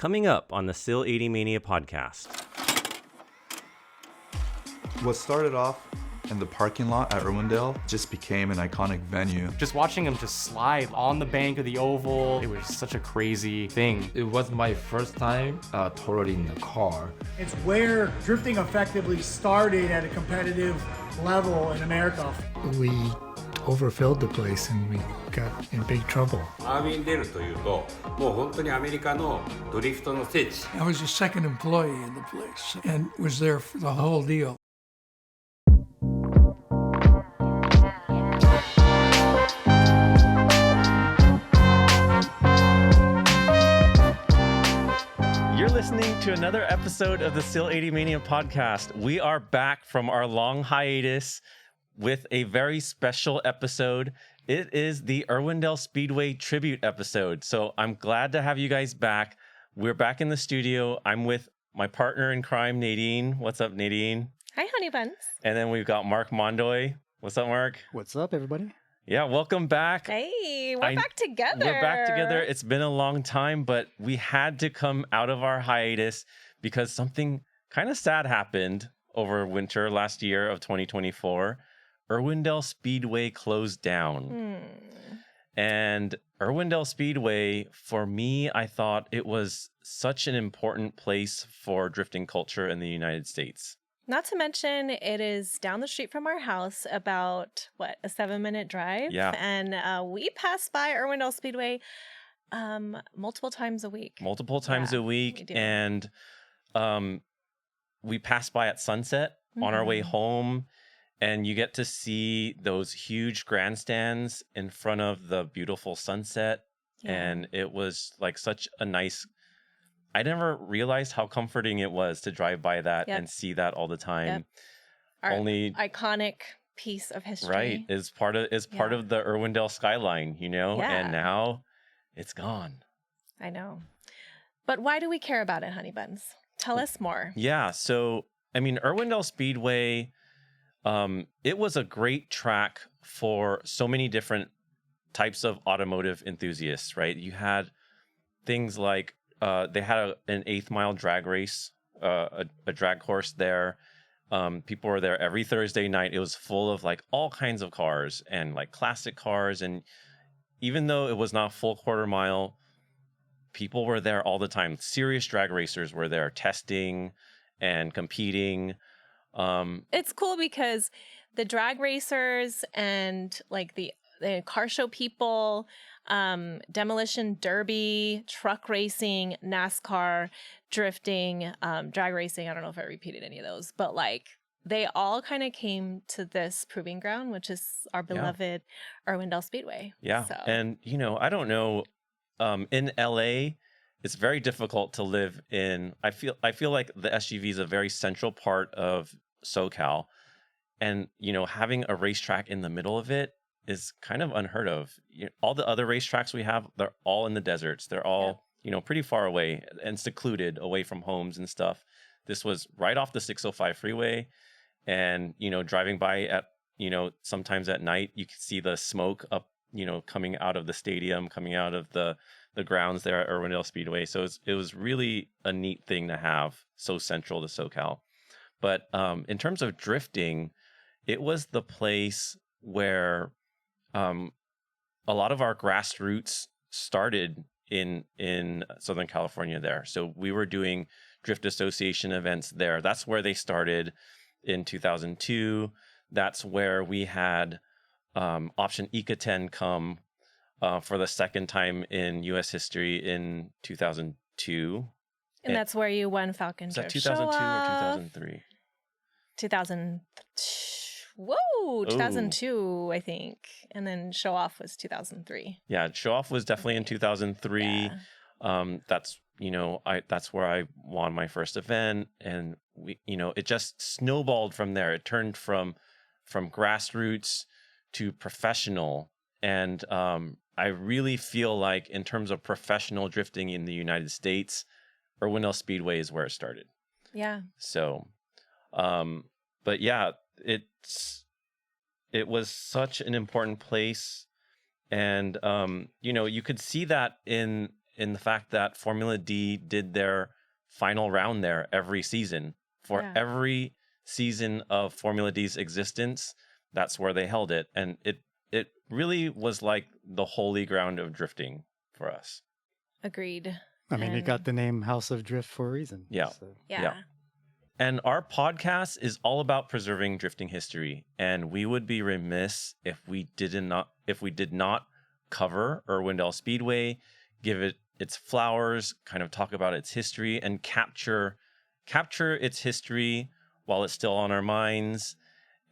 Coming up on the Sileightymania podcast. What started off in the parking lot at Irwindale just became an iconic venue. Just watching him just slide on the bank of the oval, it was such a crazy thing. It was my first time totaling the car. It's where drifting effectively started at a competitive level in America. We overfilled the place and we got in big trouble. アーウィンデールというと、もう本当にアメリカのドリフトの聖地。 I was a second employee in the place and was there for the whole deal. You're listening to another episode of the Sileightymania podcast. We are back from our long hiatus with a very special episode. It is the Irwindale Speedway tribute episode. So I'm glad to have you guys back. We're back in the studio. I'm with my partner in crime, Nadine. What's up, Nadine? Hi, honey buns. And then we've got Mark Mondoy. What's up, Mark? What's up, everybody? Yeah, welcome back. Hey, we're back together. We're back together. It's been a long time, but we had to come out of our hiatus because something kind of sad happened over winter last year of 2024. Irwindale Speedway closed down. And Irwindale Speedway, for me, I thought it was such an important place for drifting culture in the United States. Not to mention, it is down the street from our house, about, a 7-minute drive? Yeah. And we pass by Irwindale Speedway multiple times a week. Multiple times a week. we do. And we pass by at sunset on our way home. And you get to see those huge grandstands in front of the beautiful sunset. Yeah. And it was like such a nice... I never realized how comforting it was to drive by that and see that all the time. Our Only iconic piece of history. right is part of the Irwindale skyline, you know, and now it's gone. I know. But why do we care about it, honey buns? Tell us more. Yeah, so I mean, Irwindale Speedway, it was a great track for so many different types of automotive enthusiasts, right? You had things like they had an 8th mile drag race, a drag course there. People were there every Thursday night. It was full of like all kinds of cars and like classic cars. And even though it was not full quarter mile, people were there all the time. Serious drag racers were there testing and competing. It's cool because the drag racers and like the car show people, demolition derby, truck racing, NASCAR, drifting, drag racing. I don't know if I repeated any of those, but like they all kind of came to this proving ground, which is our beloved Irwindale Speedway. Yeah. So. And, you know, I don't know, in LA, it's very difficult to live in. I feel like the SUV is a very central part of SoCal. And, you know, having a racetrack in the middle of it is kind of unheard of. All the other racetracks we have, they're all in the deserts. They're all, you know, pretty far away and secluded away from homes and stuff. This was right off the 605 freeway. And, you know, driving by at, you know, sometimes at night, you could see the smoke up, you know, coming out of the stadium, coming out of the grounds there at Irwindale Speedway. So it was really a neat thing to have so central to SoCal. But in terms of drifting, it was the place where a lot of our grassroots started in Southern California there. So we were doing Drift Association events there. That's where they started in 2002. That's where we had Option Ikaten come for the second time in U.S. history in 2002. And that's where you won Falcon Is that Drift 2002 Show-Off. or 2003? 2002, I think. And then Show Off was 2003. Yeah, Show Off was definitely in 2003. Yeah. That's, you know, that's where I won my first event, and we, you know, it just snowballed from there. It turned from grassroots to professional, and I really feel like in terms of professional drifting in the United States, Irwindale Speedway is where it started. Yeah. So, but yeah, it was such an important place. And, you know, you could see that in in the fact that Formula D did their final round there every season. For every season of Formula D's existence, that's where they held it. And it really was like the holy ground of drifting for us. Agreed. I mean, it got the name House of Drift for a reason. Yeah. So. Yeah. And our podcast is all about preserving drifting history. And we would be remiss if we did not cover Irwindale Speedway, give it its flowers, kind of talk about its history, and capture its history while it's still on our minds.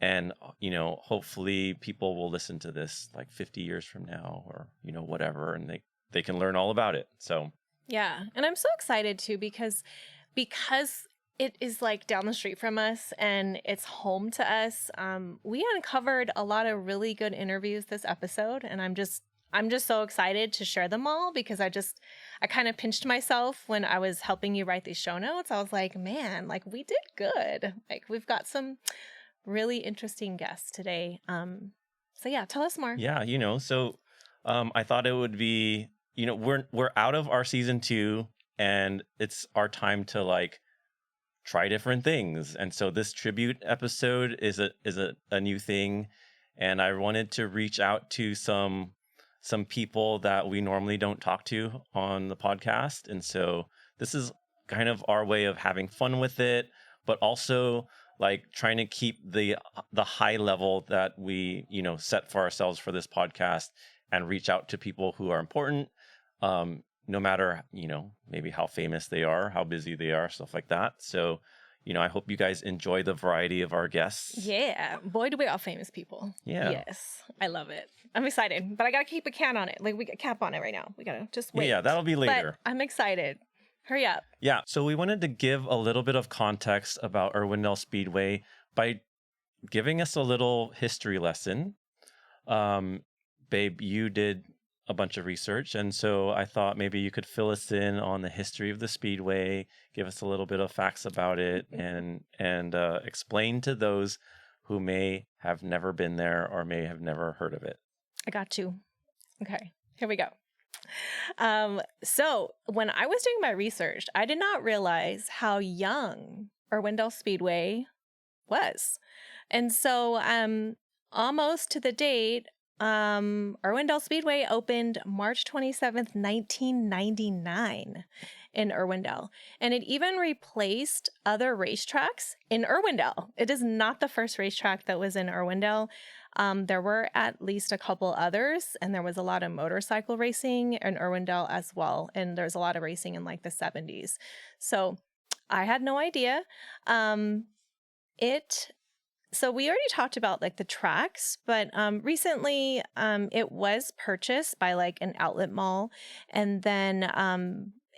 And, you know, hopefully people will listen to this like 50 years from now or, you know, whatever, and they can learn all about it. So, yeah. And I'm so excited too, because it is like down the street from us and it's home to us. We uncovered a lot of really good interviews this episode, and I'm just so excited to share them all, because I kind of pinched myself when I was helping you write these show notes. I was like, man, like we did good. Like we've got some really interesting guests today. So yeah, tell us more. Yeah, you know, so I thought it would be, you know, we're out of our season 2 and it's our time to like try different things. And so this tribute episode is a new thing, and I wanted to reach out to some people that we normally don't talk to on the podcast. And so this is kind of our way of having fun with it, but also like trying to keep the high level that we, you know, set for ourselves for this podcast, and reach out to people who are important, no matter, you know, maybe how famous they are, how busy they are, stuff like that. So, you know, I hope you guys enjoy the variety of our guests. Yeah. Boy, do we all famous people. Yeah. Yes. I love it. I'm excited, but I got to keep a cap on it. Like we got cap on it right now. We got to just wait. Yeah, that'll be later. But I'm excited. Hurry up. Yeah. So we wanted to give a little bit of context about Irwindale Speedway by giving us a little history lesson. Babe, you did a bunch of research, and so I thought maybe you could fill us in on the history of the Speedway, give us a little bit of facts about it, and explain to those who may have never been there or may have never heard of it. I got you. Okay, here we go. So when I was doing my research, I did not realize how young Irwindale Speedway was. And so almost to the date, Irwindale Speedway opened March 27th, 1999 in Irwindale. And it even replaced other racetracks in Irwindale. It is not the first racetrack that was in Irwindale. There were at least a couple others, and there was a lot of motorcycle racing in Irwindale as well. And there's a lot of racing in like the 70s. So I had no idea. So we already talked about like the tracks, but recently it was purchased by like an outlet mall, and then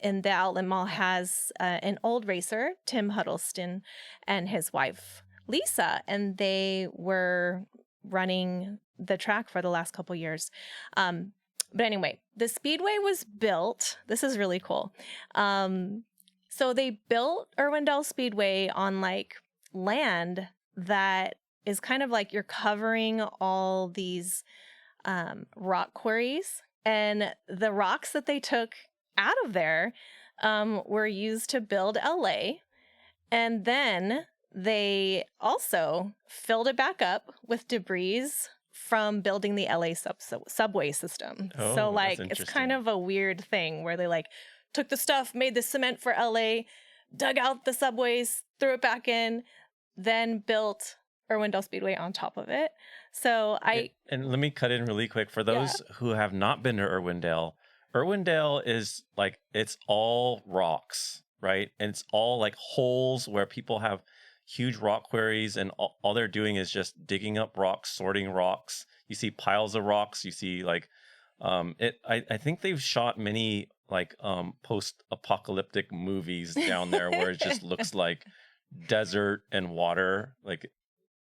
and the outlet mall has an old racer, Tim Huddleston, and his wife Lisa, and they were running the track for the last couple years. But anyway, the Speedway was built. This is really cool. So they built Irwindale Speedway on like land that is kind of like you're covering all these rock quarries, and the rocks that they took out of there were used to build LA, and then they also filled it back up with debris from building the LA subway system. Oh, so like that's it's kind of a weird thing where they like took the stuff, made the cement for LA, dug out the subways, threw it back in, then built Irwindale Speedway on top of it. So and let me cut in really quick for those who have not been to Irwindale. Irwindale is like, it's all rocks, right? And it's all like holes where people have huge rock quarries, and all they're doing is just digging up rocks, sorting rocks. You see piles of rocks. You see like I think they've shot many like post-apocalyptic movies down there where it just looks like desert and water. Like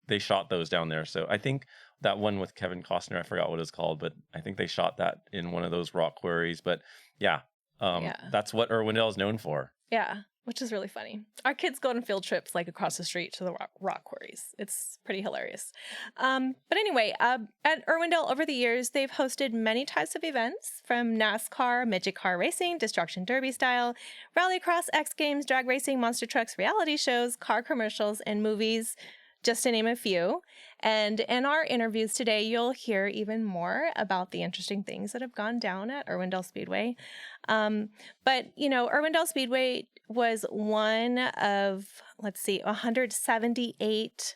they shot those down there. So I think that one with Kevin Costner, I forgot what it's called, but I think they shot that in one of those rock quarries. But yeah, That's what Irwindale is known for. Yeah, which is really funny. Our kids go on field trips like across the street to the rock quarries. It's pretty hilarious. But anyway, at Irwindale over the years, they've hosted many types of events from NASCAR, midget car racing, destruction derby style, rallycross, X Games, drag racing, monster trucks, reality shows, car commercials, and movies, just to name a few. And in our interviews today, you'll hear even more about the interesting things that have gone down at Irwindale Speedway. But, you know, Irwindale Speedway was one of, 178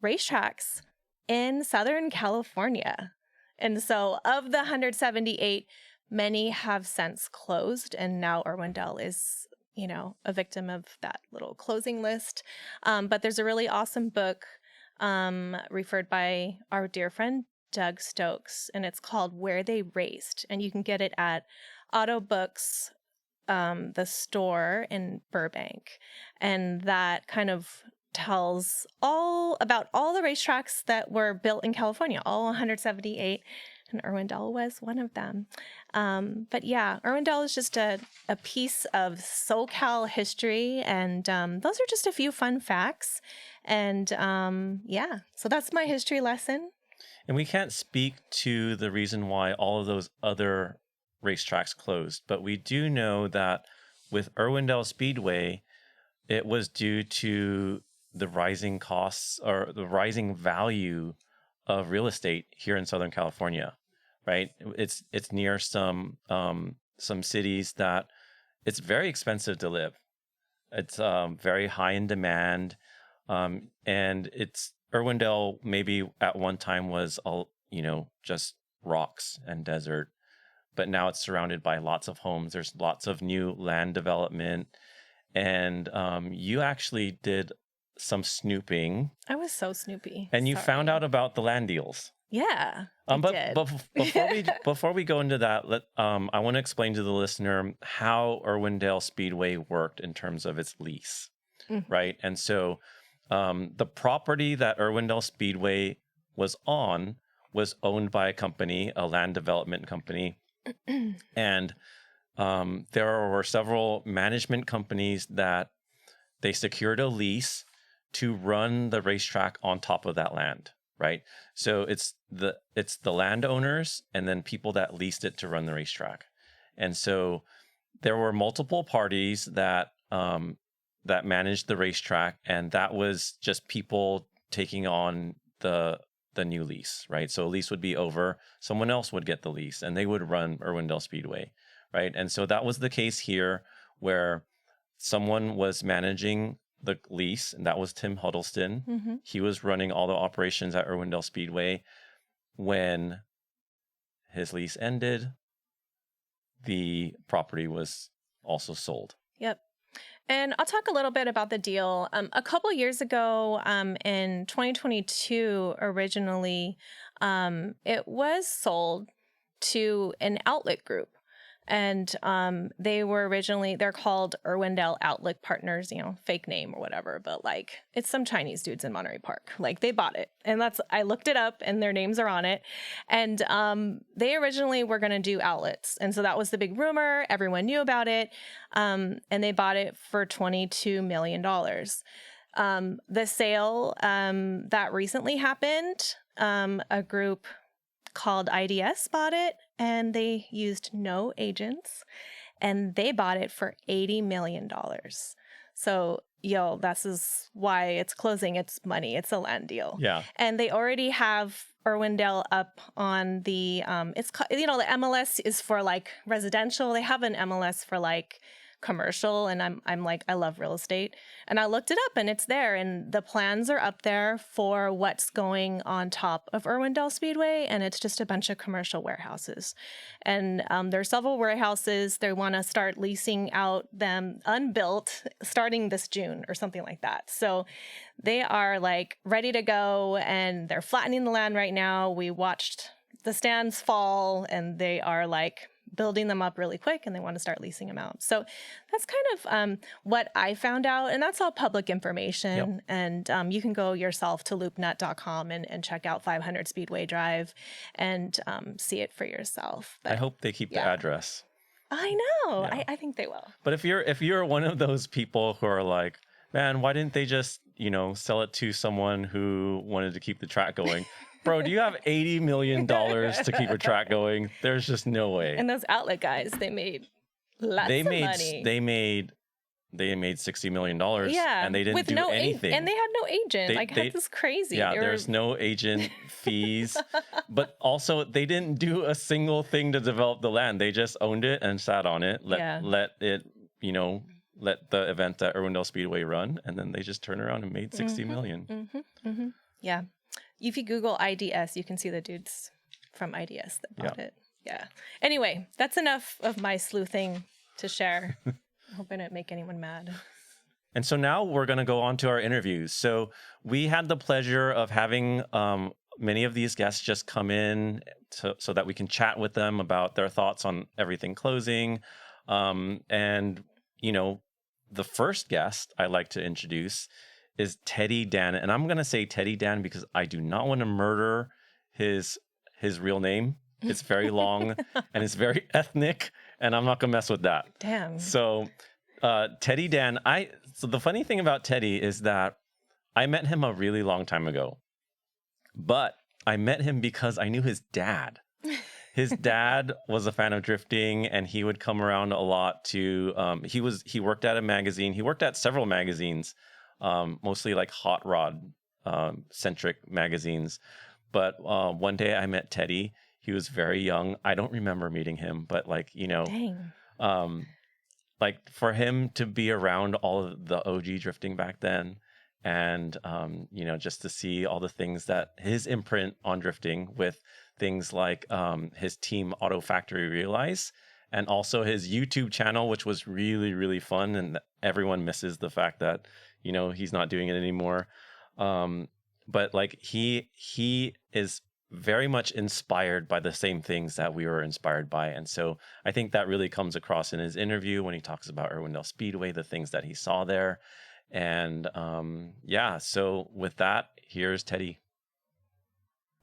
racetracks in Southern California. And so of the 178, many have since closed, and now Irwindale is, you know, a victim of that little closing list. But there's a really awesome book referred by our dear friend Doug Stokes, and it's called Where They Raced. And you can get it at Auto Books, the store in Burbank. And that kind of tells all about all the racetracks that were built in California, all 178. And Irwindale was one of them. But yeah, Irwindale is just a piece of SoCal history. And those are just a few fun facts. And yeah, so that's my history lesson. And we can't speak to the reason why all of those other racetracks closed, but we do know that with Irwindale Speedway, it was due to the rising costs or the rising value of real estate here in Southern California, right? It's near some cities that it's very expensive to live. It's very high in demand, and it's Irwindale maybe at one time was just rocks and desert, but now it's surrounded by lots of homes. There's lots of new land development, and you actually did some snooping. I was so snoopy. And you found out about the land deals. Yeah, but before we go into that, I want to explain to the listener how Irwindale Speedway worked in terms of its lease, right? And so the property that Irwindale Speedway was on was owned by a company, a land development company, and there were several management companies that they secured a lease to run the racetrack on top of that land, right? So it's the landowners and then people that leased it to run the racetrack. And so there were multiple parties that managed the racetrack, and that was just people taking on the new lease, right? So a lease would be over, someone else would get the lease, and they would run Irwindale Speedway, right? And so that was the case here, where someone was managing the lease, and that was Tim Huddleston. Mm-hmm. He was running all the operations at Irwindale Speedway. When his lease ended, the property was also sold. Yep. And I'll talk a little bit about the deal. A couple years ago, in 2022, originally, it was sold to an outlet group. And they're called Irwindale Outlet Partners, fake name or whatever, but like it's some Chinese dudes in Monterey Park. Like they bought it, and I looked it up, and their names are on it. And they originally were going to do outlets, and so that was the big rumor. Everyone knew about it, and they bought it for $22 million. The sale that recently happened, a group called IDS bought it, and they used no agents, and they bought it for $80 million. So, this is why it's closing. It's money. It's a land deal. Yeah. And they already have Irwindale up on the, the MLS is for like residential. They have an MLS for like commercial, and I'm like, I love real estate, and I looked it up, and it's there, and the plans are up there for what's going on top of Irwindale Speedway, and it's just a bunch of commercial warehouses, and there are several warehouses. They want to start leasing out them unbuilt starting this June or something like that. So they are like ready to go, and they're flattening the land right now. We watched the stands fall, and they are like building them up really quick, and they want to start leasing them out. So that's kind of what I found out, and that's all public information. Yep. And you can go yourself to loopnut.com and check out 500 Speedway Drive and see it for yourself. But, I hope they keep the address. I know. Yeah. I think they will. But if you're one of those people who are like, man, why didn't they just, sell it to someone who wanted to keep the track going? Bro, do you have $80 million to keep a track going? There's just no way. And those outlet guys, they made lots of money. They made $60 million. Yeah, and they didn't with do anything. and they had no agent. This crazy. Yeah, there's no agent fees. But also, they didn't do a single thing to develop the land. They just owned it and sat on it. Let it, let the event at Irwindale Speedway run, and then they just turned around and made $60 million. Yeah. If you Google IDS, you can see the dudes from IDS that bought it. Yeah. Anyway, that's enough of my sleuthing to share. I hope I didn't make anyone mad. And so now we're going to go on to our interviews. So we had the pleasure of having many of these guests just come in so that we can chat with them about their thoughts on everything closing. And, the first guest I like to introduce is Teddy Dan. And I'm going to say Teddy Dan because I do not want to murder his real name. It's very long and it's very ethnic, and I'm not going to mess with that. Damn. So Teddy Dan, so the funny thing about Teddy is that I met him a really long time ago, but I met him because I knew his dad. His dad was a fan of drifting, and he would come around a lot to, he worked at a magazine. He worked at several magazines, mostly like hot rod centric magazines. But one day I met Teddy. He was very young. I don't remember meeting him, but Dang. Like for him to be around all of the OG drifting back then, and just to see all the things that his imprint on drifting with things like his team Auto Factory Realize, and also his YouTube channel, which was really, really fun, and everyone misses the fact that he's not doing it anymore. But like he is very much inspired by the same things that we were inspired by. And so I think that really comes across in his interview when he talks about Irwindale Speedway, the things that he saw there. And so with that, here's Teddy.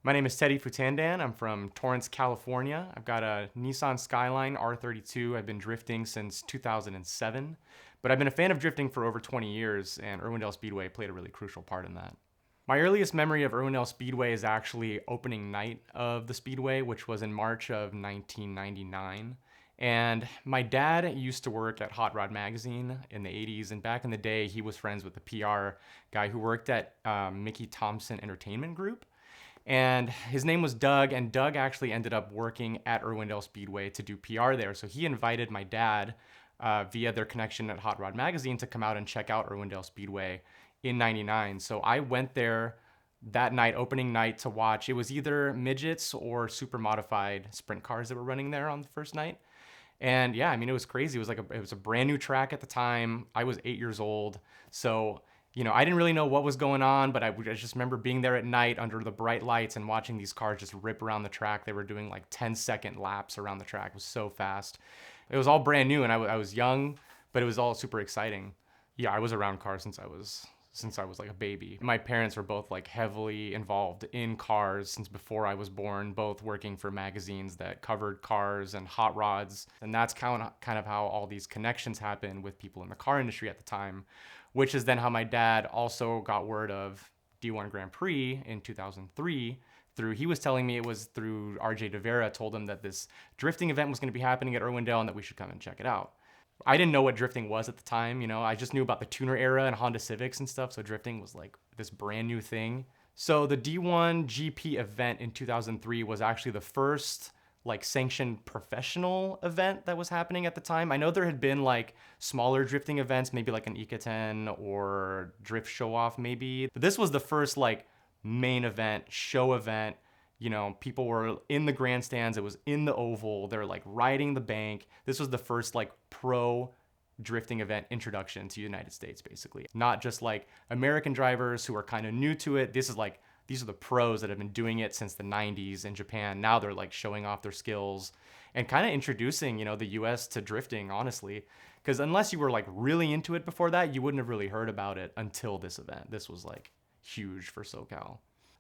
My name is Teddy Phu-Tanh-Danh. I'm from Torrance, California. I've got a Nissan Skyline R32. I've been drifting since 2007, but I've been a fan of drifting for over 20 years, and Irwindale Speedway played a really crucial part in that. My earliest memory of Irwindale Speedway is actually opening night of the Speedway, which was in March of 1999. And my dad used to work at Hot Rod Magazine in the 80s, and back in the day, he was friends with the PR guy who worked at Mickey Thompson Entertainment Group. And his name was Doug, and Doug actually ended up working at Irwindale Speedway to do PR there. So he invited my dad via their connection at Hot Rod Magazine to come out and check out Irwindale Speedway in '99. So I went there that night, opening night, to watch. It was either midgets or super modified sprint cars that were running there on the first night. And yeah, I mean, it was crazy. It was a brand new track at the time. I was 8 years old. So, I didn't really know what was going on, but I just remember being there at night under the bright lights and watching these cars just rip around the track. They were doing like 10-second laps around the track. It was so fast. It was all brand new, and I was young, but it was all super exciting. Yeah, I was around cars since I was like a baby. My parents were both like heavily involved in cars since before I was born, both working for magazines that covered cars and hot rods. And that's kind of how all these connections happen with people in the car industry at the time, which is then how my dad also got word of D1 Grand Prix in 2003 he was telling me it was through RJ De Vera told him that this drifting event was going to be happening at Irwindale and that we should come and check it out. I didn't know what drifting was at the time, I just knew about the tuner era and Honda Civics and stuff, so drifting was like this brand new thing. So the D1 GP event in 2003 was actually the first like sanctioned professional event that was happening at the time. I know there had been like smaller drifting events, maybe like an Ikaten or Drift Show Off maybe, but this was the first like main event, show event. People were in the grandstands. It was in the oval. They're like riding the bank. This was the first like pro drifting event introduction to the United States, basically. Not just like American drivers who are kind of new to it. These are the pros that have been doing it since the 90s in Japan. Now they're like showing off their skills and kind of introducing, the US to drifting, honestly. Because unless you were like really into it before that, you wouldn't have really heard about it until this event. This was like huge for SoCal.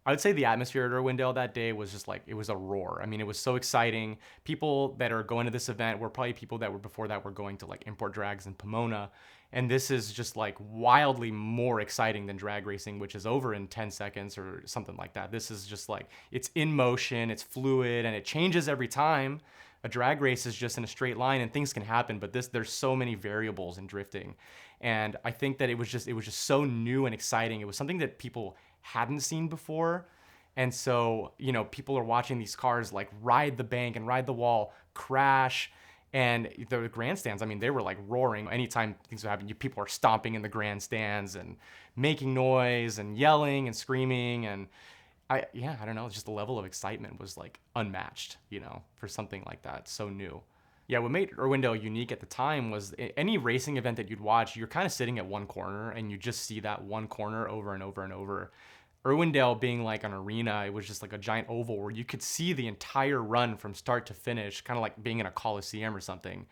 I would say the atmosphere at Irwindale that day was just like, it was a roar. I mean, it was so exciting. People that are going to this event were probably people that were before that were going to like import drags in Pomona. And this is just like wildly more exciting than drag racing, which is over in 10 seconds or something like that. This is just like, it's in motion, it's fluid, and it changes every time. A drag race is just in a straight line and things can happen, but there's so many variables in drifting. And I think that it was just so new and exciting. It was something that people hadn't seen before. And so, you know, people are watching these cars like ride the bank and ride the wall, crash. And the grandstands, I mean, they were like roaring. Anytime things would happen, people are stomping in the grandstands and making noise and yelling and screaming. And I don't know, just the level of excitement was like unmatched, you know, for something like that, so new. Yeah, what made Irwindale unique at the time was any racing event that you'd watch, you're kind of sitting at one corner and you just see that one corner over and over and over. Irwindale being like an arena, it was just like a giant oval where you could see the entire run from start to finish, kind of like being in a coliseum or something.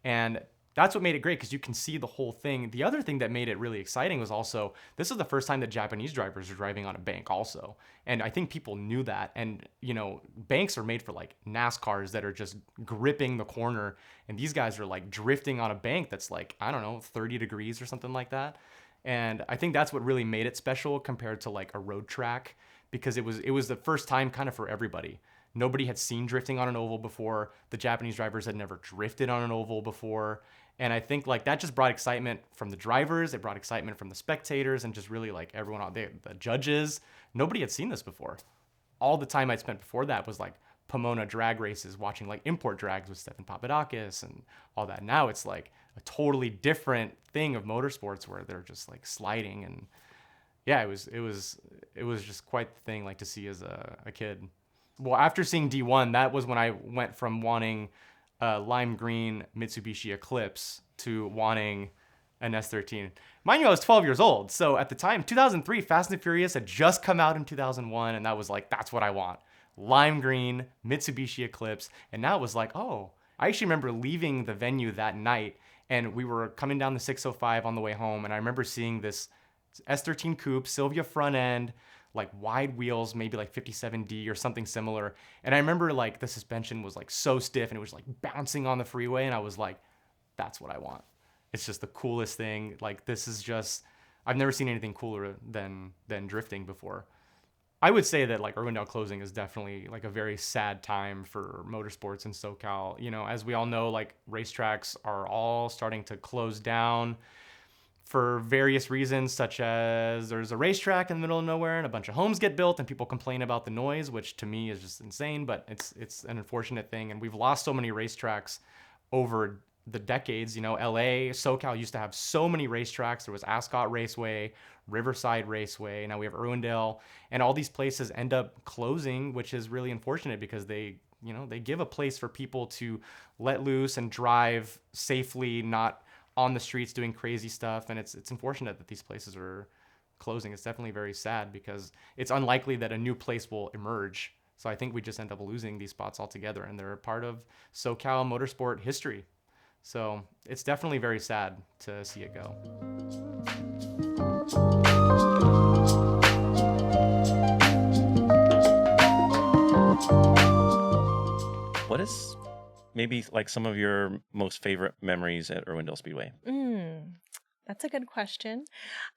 And that's what made it great, because you can see the whole thing. The other thing that made it really exciting was also, this is the first time that Japanese drivers are driving on a bank also. And I think people knew that. And, you know, banks are made for like NASCARs that are just gripping the corner. And these guys are like drifting on a bank that's like, I don't know, 30 degrees or something like that. And I think that's what really made it special compared to like a road track, because it was the first time kind of for everybody. Nobody had seen drifting on an oval before. The Japanese drivers had never drifted on an oval before. And I think like that just brought excitement from the drivers. It brought excitement from the spectators and just really like everyone out there, the judges. Nobody had seen this before. All the time I'd spent before that was like Pomona drag races, watching like import drags with Stefan Papadakis and all that. Now it's like a totally different thing of motorsports where they're just like sliding. And yeah, it was just quite the thing like to see as a kid. Well, after seeing D1, that was when I went from wanting lime green Mitsubishi Eclipse to wanting an S13. Mind you, I was 12 years old. So at the time, 2003, Fast and Furious had just come out in 2001. And that was like, that's what I want. Lime green Mitsubishi Eclipse. And now it was like, oh, I actually remember leaving the venue that night and we were coming down the 605 on the way home. And I remember seeing this S13 coupe, Sylvia front end, like wide wheels, maybe like 57D or something similar. And I remember like the suspension was like so stiff and it was like bouncing on the freeway. And I was like, that's what I want. It's just the coolest thing. Like this is just, I've never seen anything cooler than drifting before. I would say that like Irwindale closing is definitely like a very sad time for motorsports in SoCal. You know, as we all know, like racetracks are all starting to close down for various reasons, such as there's a racetrack in the middle of nowhere and a bunch of homes get built and people complain about the noise, which to me is just insane, but it's an unfortunate thing. And we've lost so many racetracks over the decades. You know, LA, SoCal used to have so many racetracks. There was Ascot Raceway, Riverside Raceway, now we have Irwindale, and all these places end up closing, which is really unfortunate because they give a place for people to let loose and drive safely, not on the streets doing crazy stuff. And it's unfortunate that these places are closing. It's definitely very sad because it's unlikely that a new place will emerge. So I think we just end up losing these spots altogether, and they're a part of SoCal motorsport history. So it's definitely very sad to see it go. What is maybe like some of your most favorite memories at Irwindale Speedway? That's a good question.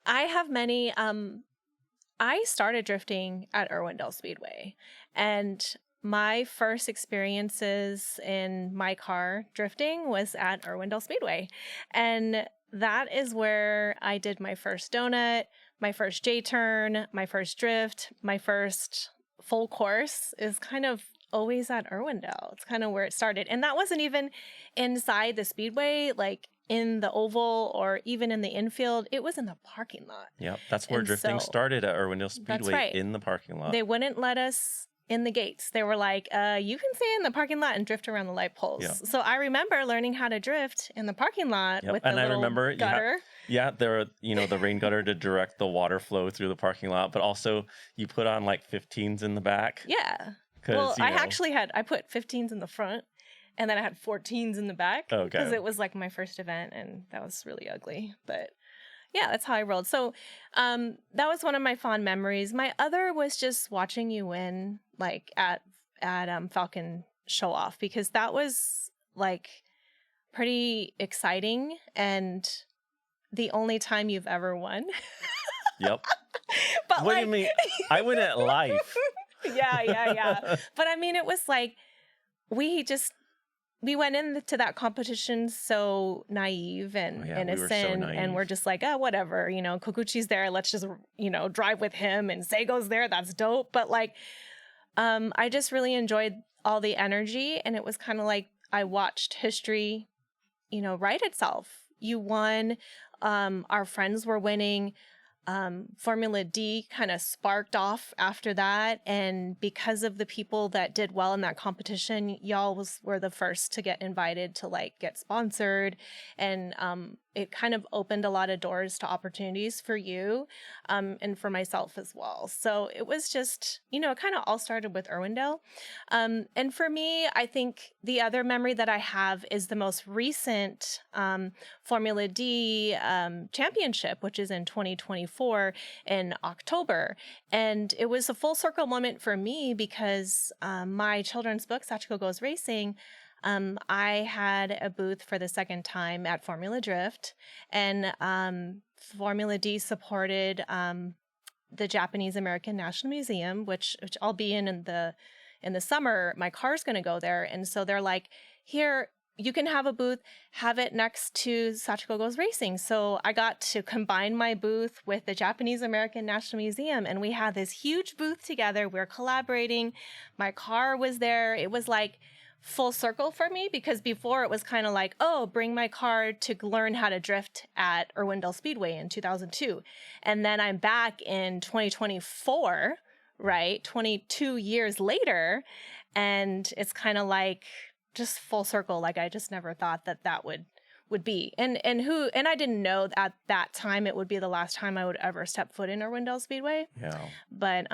I have many. I started drifting at Irwindale Speedway, and my first experiences in my car drifting was at Irwindale Speedway. And that is where I did my first donut, my first J-turn, my first drift, my first full course is kind of always at Irwindale. It's kind of where it started. And that wasn't even inside the Speedway, like in the oval or even in the infield. It was in the parking lot. Yeah, that's where drifting started at Irwindale Speedway, in the parking lot. They wouldn't let us in the gates. They were like, you can stay in the parking lot and drift around the light poles. Yep. So I remember learning how to drift in the parking lot with the little gutter. There are, the rain gutter to direct the water flow through the parking lot, but also you put on like 15s in the back. Yeah. Well, I put 15s in the front and then I had 14s in the back. Okay. Because it was like my first event and that was really ugly. But Yeah, that's how I rolled. So that was one of my fond memories. My other was just watching you win, like at Falcon Show Off, because that was like pretty exciting and the only time you've ever won. Yep. But What do you mean? I win at life. Yeah. But I mean, it was like we went into that competition so naive and innocent, we were so naive. and we're just like, oh, whatever, Koguchi's there, let's just drive with him, and Seigo's there, that's dope. But like, I just really enjoyed all the energy, and it was kind of like I watched history, write itself. You won. Our friends were winning. Formula D kind of sparked off after that, and because of the people that did well in that competition, y'all were the first to get invited to like get sponsored, and it kind of opened a lot of doors to opportunities for you and for myself as well. So it was just, it kind of all started with Irwindale. And for me, I think the other memory that I have is the most recent Formula D championship, which is in 2024 in October. And it was a full circle moment for me because my children's book, Sachiko Goes Racing, I had a booth for the second time at Formula Drift, and Formula D supported the Japanese American National Museum, which I'll be in the summer. My car's going to go there, and so they're like, here, you can have a booth, have it next to Sachiko Goes Racing. So I got to combine my booth with the Japanese American National Museum, and we had this huge booth together. We're collaborating. My car was there. It was like full circle for me, because before it was kind of like, oh, bring my car to learn how to drift at Irwindale Speedway in 2002. And then I'm back in 2024, right? 22 years later. And it's kind of like just full circle. Like I just never thought that would be. And I didn't know at that time it would be the last time I would ever step foot in Irwindale Speedway. Yeah. But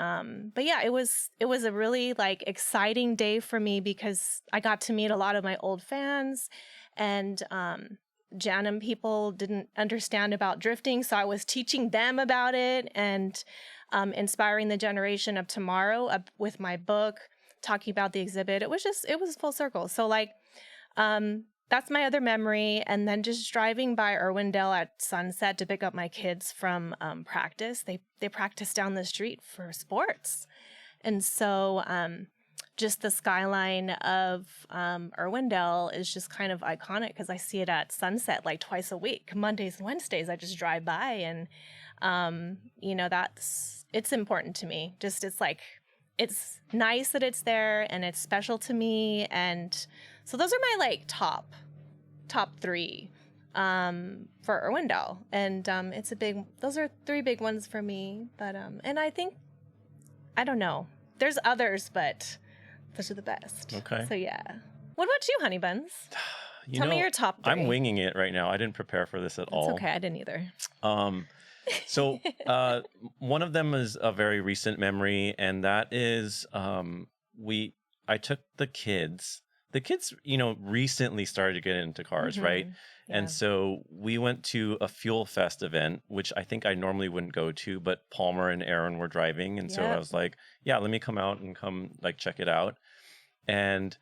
yeah, it was a really like exciting day for me because I got to meet a lot of my old fans, and Janum people didn't understand about drifting, so I was teaching them about it and inspiring the generation of tomorrow with my book, talking about the exhibit. It was full circle. So like, that's my other memory. And then just driving by Irwindale at sunset to pick up my kids from practice. They practice down the street for sports. And so just the skyline of Irwindale is just kind of iconic because I see it at sunset like twice a week. Mondays and Wednesdays, I just drive by, and, it's important to me. Just it's nice that it's there and it's special to me. And so those are my like top three for Irwindale. And those are three big ones for me. But and I think, I don't know, there's others, but those are the best. Okay. So yeah. What about you, Honey Buns? Tell me your top three. I'm winging it right now. I didn't prepare for this at all. It's okay, I didn't either. So one of them is a very recent memory, and that is I took the kids. The kids, recently started to get into cars, right? Yeah. And so we went to a Fuel Fest event, which I think I normally wouldn't go to, but Palmer and Aaron were driving. And so I was like, yeah, let me come out and come like check it out. And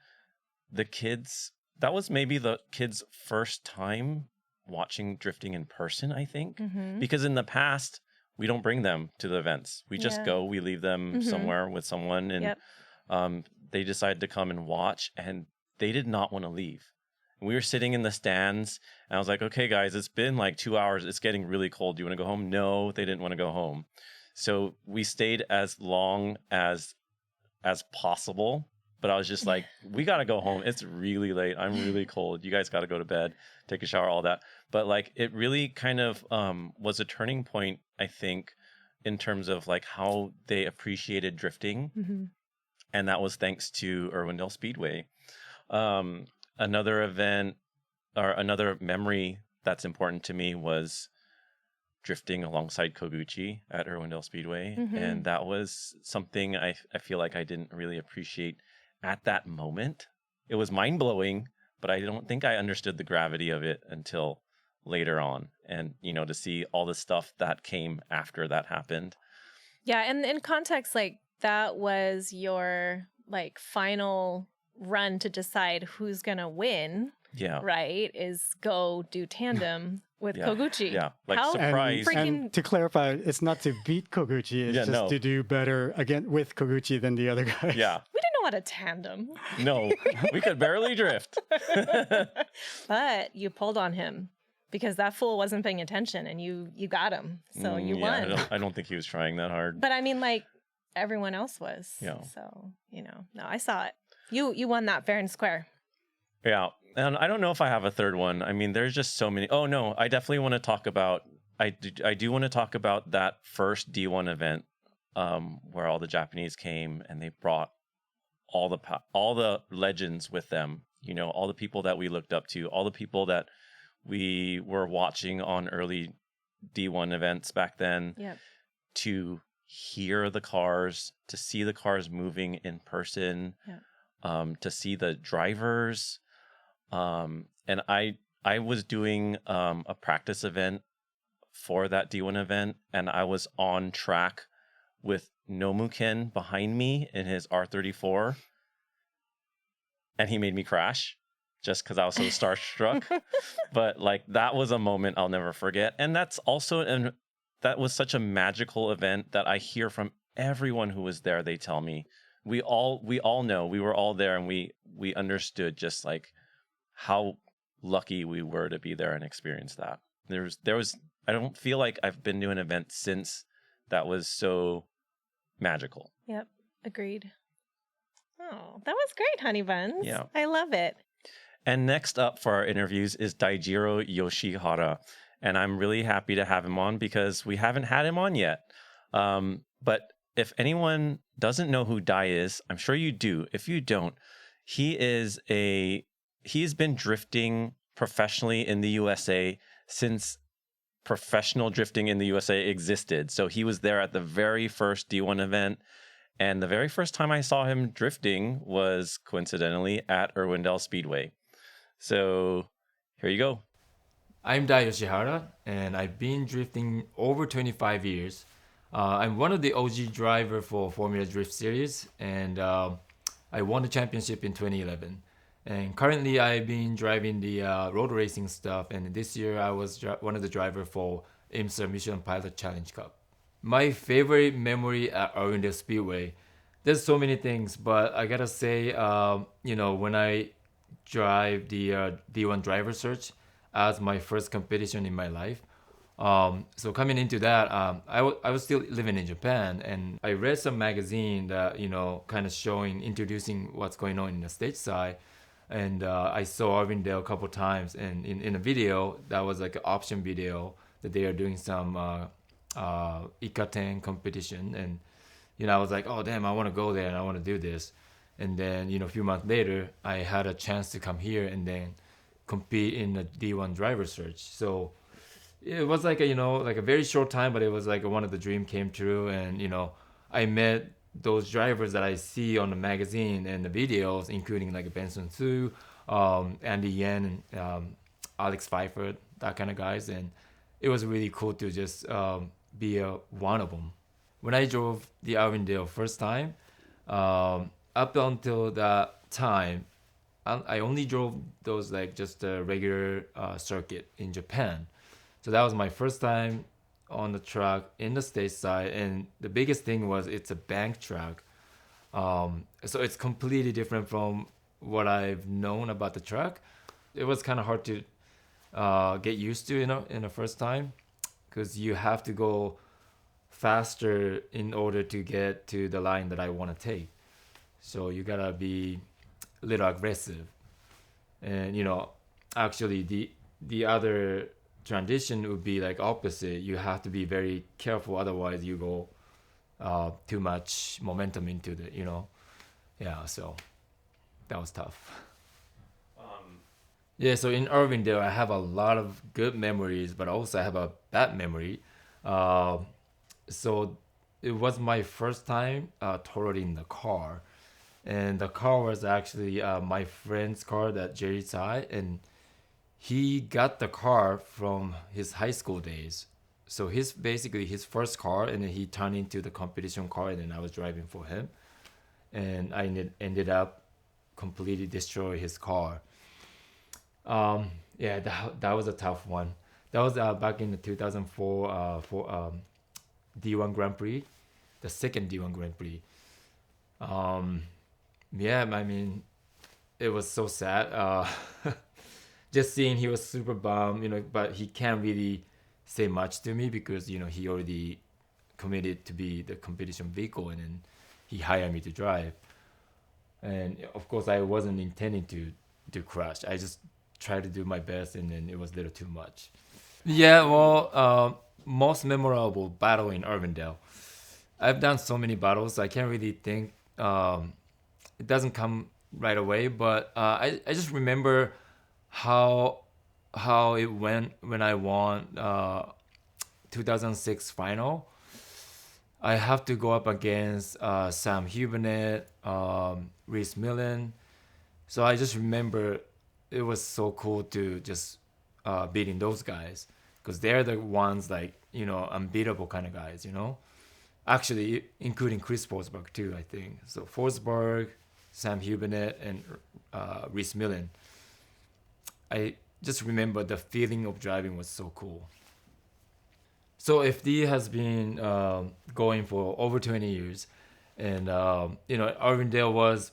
the kids, that was maybe the kids' first time watching drifting in person, I think, because in the past we don't bring them to the events. We just go, we leave them somewhere with someone, and they decided to come and watch, and they did not want to leave. We were sitting in the stands, and I was like, okay, guys, it's been like 2 hours. It's getting really cold. Do you want to go home? No, they didn't want to go home. So we stayed as long as possible. But I was just like, we got to go home. It's really late. I'm really cold. You guys got to go to bed, take a shower, all that. But like, it really kind of was a turning point, I think, in terms of like how they appreciated drifting. And that was thanks to Irwindale Speedway. Another event or another memory that's important to me was drifting alongside Koguchi at Irwindale Speedway. And that was something I feel like I didn't really appreciate at that moment. It was mind-blowing, but I don't think I understood the gravity of it until later on, and to see all the stuff that came after that happened. Yeah, and in context, like that was your like final run to decide who's gonna win. Yeah. Right? Is go do tandem with Koguchi. Yeah. Like How surprise. freaking... And to clarify, it's not to beat Koguchi, it's just to do better again with Koguchi than the other guys. Yeah. We didn't know how to tandem. No, we could barely drift. But you pulled on him because that fool wasn't paying attention, and you got him. So you won. I don't think he was trying that hard. But I mean, like everyone else was. Yeah. So, no, I saw it. You won that fair and square. Yeah. And I don't know if I have a third one. I mean, there's just so many. Oh, no, I definitely want to talk about, I do want to talk about that first D1 event where all the Japanese came and they brought all the legends with them, all the people that we looked up to, all the people that we were watching on early D1 events back then, to hear the cars, to see the cars moving in person, to see the drivers. And I was doing a practice event for that D1 event, and I was on track with Nomuken behind me in his R34, and he made me crash just because I was so starstruck. But like that was a moment I'll never forget, and that's also that was such a magical event that I hear from everyone who was there. They tell me we all know we were all there, and we understood just like how lucky we were to be there and experience that. There was I don't feel like I've been to an event since that was so magical. Yep, agreed. Oh, that was great, Honey Buns. Yeah. I love it. And next up for our interviews is Daijiro Yoshihara. And I'm really happy to have him on because we haven't had him on yet. But if anyone doesn't know who Dai is, I'm sure you do. If you don't, he's been drifting professionally in the USA since professional drifting in the USA existed. So he was there at the very first D1 event. And the very first time I saw him drifting was coincidentally at Irwindale Speedway. So here you go. I'm Dai Yoshihara, and I've been drifting over 25 years. I'm one of the OG driver for Formula Drift Series, and I won the championship in 2011. And currently, I've been driving the road racing stuff, and this year I was one of the drivers for IMSA Mission Pilot Challenge Cup. My favorite memory at Irwindale Speedway, there's so many things, but I gotta say, when I drive the D1 driver search as my first competition in my life. So coming into that, I was still living in Japan, and I read some magazine that, kind of introducing what's going on in the state side. And I saw Irwindale a couple times, and in a video, that was like an option video that they are doing some Ikaten competition. And, I was like, oh, damn, I want to go there and I want to do this. And then, a few months later, I had a chance to come here and then compete in the D1 driver search. So it was like a very short time, but it was like one of the dream came true. And, I met those drivers that I see on the magazine and the videos, including like Benson Hsu, Andy Yen, and Alex Pfeiffer, that kind of guys. And it was really cool to just be one of them. When I drove the Irwindale first time, up until that time, I only drove those like just a regular circuit in Japan. So that was my first time on the track in the stateside, and the biggest thing was it's a bank track. So it's completely different from what I've known about the track. It was kind of hard to get used to, in the first time, because you have to go faster in order to get to the line that I want to take. So you gotta be a little aggressive. And actually the other transition would be like opposite. You have to be very careful, otherwise you go too much momentum into the so that was tough. So in Irwindale I have a lot of good memories, but also I have a bad memory. So it was my first time totaling the car, and the car was actually my friend's car that Jerry Tsai, and he got the car from his high school days. So his basically his first car, and then he turned into the competition car, and then I was driving for him, and I ended up completely destroy his car. Yeah, that was a tough one. That was back in the 2004 for D1 Grand Prix, the second D1 Grand Prix. Yeah, I mean, it was so sad. Just seeing he was super bummed, but he can't really say much to me because, he already committed to be the competition vehicle, and then he hired me to drive. And of course, I wasn't intending to crash. I just tried to do my best, and then it was a little too much. Yeah, well, most memorable battle in Irwindale. I've done so many battles, I can't really think. It doesn't come right away, but I just remember how it went when I won 2006 final. I have to go up against Sam Hubernet, Reese Millen. So I just remember it was so cool to just beating those guys, because they're the ones like, unbeatable kind of guys, Actually, including Chris Forsberg too, I think. So Forsberg, Sam Hubernet, and Reese Millen. I just remember the feeling of driving was so cool. So FD has been going for over 20 years, and Irwindale was,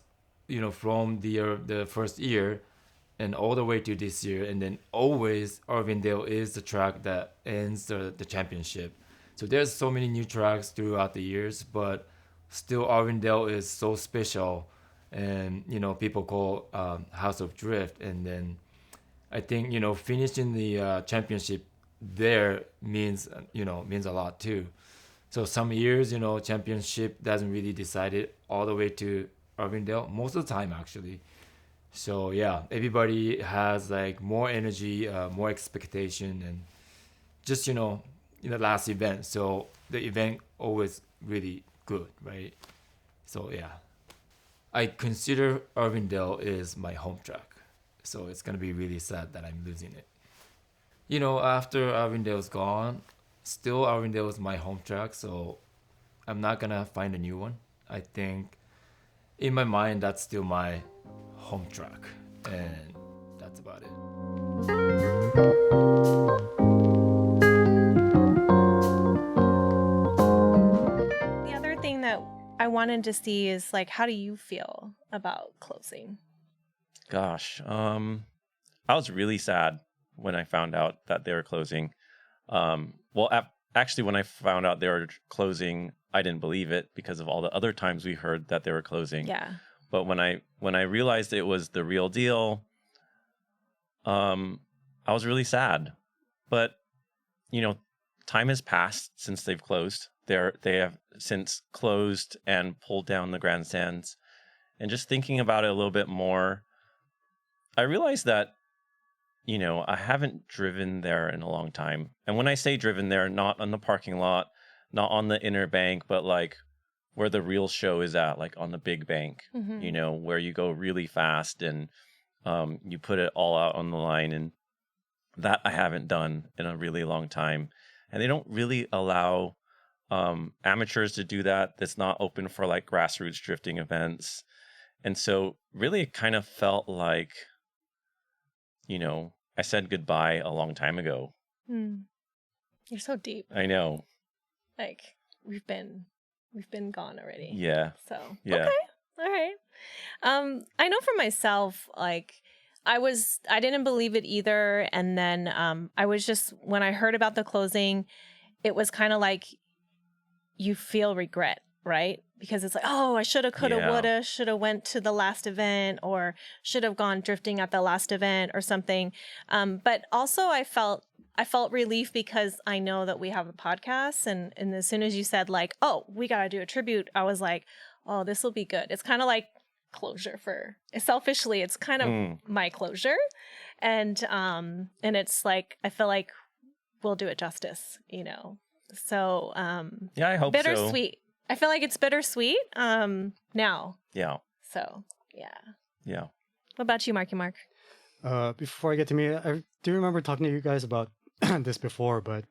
from the first year and all the way to this year, and then always Irwindale is the track that ends the championship. So there's so many new tracks throughout the years, but still Irwindale is so special, and people call House of Drift, and then I think finishing the championship there means a lot too. So some years championship doesn't really decide it all the way to Irwindale, most of the time actually. So yeah, everybody has like more energy, more expectation, and just the last event, so the event always really good, right? So yeah, I consider Irwindale is my home track, so it's gonna be really sad that I'm losing it. After Irwindale's gone, still Irwindale is my home track, so I'm not gonna find a new one. I think in my mind that's still my home track, and that's about it. The other thing that I wanted to see is like, how do you feel about closing? Gosh, I was really sad when I found out that they were closing. Actually, when I found out they were closing, I didn't believe it because of all the other times we heard that they were closing. Yeah. But when I realized it was the real deal, I was really sad. But time has passed since they've closed. They have since closed and pulled down the grandstands. And just thinking about it a little bit more, I realized that I haven't driven there in a long time. And when I say driven there, not on the parking lot, not on the inner bank, but like where the real show is at, like on the big bank, where you go really fast and you put it all out on the line. And that I haven't done in a really long time. And they don't really allow amateurs to do that. That's not open for like grassroots drifting events. And so really it kind of felt like, I said goodbye a long time ago. You're so deep. I know. Like we've been gone already. Yeah. So yeah. Okay. All right. I know for myself, like I didn't believe it either. And then I was just, when I heard about the closing, it was kind of like you feel regret, right? Because it's like, oh, I shoulda, coulda, woulda, shoulda went to the last event, or should have gone drifting at the last event or something. But also I felt relief because I know that we have a podcast, and as soon as you said like, oh, we gotta do a tribute, I was like, oh, this will be good. It's kind of like closure selfishly, it's kind of my closure, and it's like I feel like we'll do it justice, So yeah, I hope bittersweet. So. I feel like it's bittersweet now. Yeah. So yeah. Yeah. What about you, Marky Mark? Before I get to me, I do remember talking to you guys about this before, but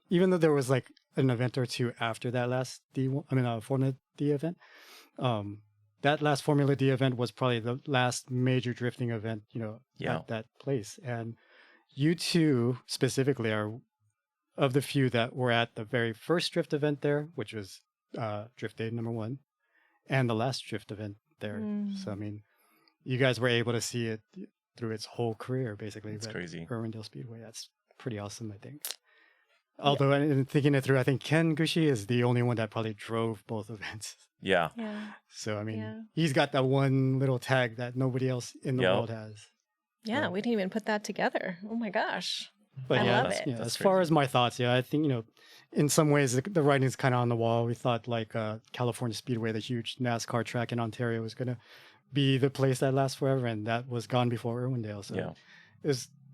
even though there was like an event or two after that last Formula D event, that last Formula D event was probably the last major drifting event, at that place. And you two specifically are of the few that were at the very first drift event there, which was Drift Day #1, and the last drift event there. So I mean, you guys were able to see it through its whole career, basically. It's crazy. Irwindale Speedway. That's pretty awesome, I think. Although, in thinking it through, I think Ken Gushi is the only one that probably drove both events. Yeah. So, I mean, he's got that one little tag that nobody else in the world has. Yeah, we didn't even put that together. Oh my gosh. But I love it. As far as my thoughts, I think, in some ways, the writing's kind of on the wall. We thought like California Speedway, the huge NASCAR track in Ontario, was going to be the place that lasts forever, and that was gone before Irwindale. So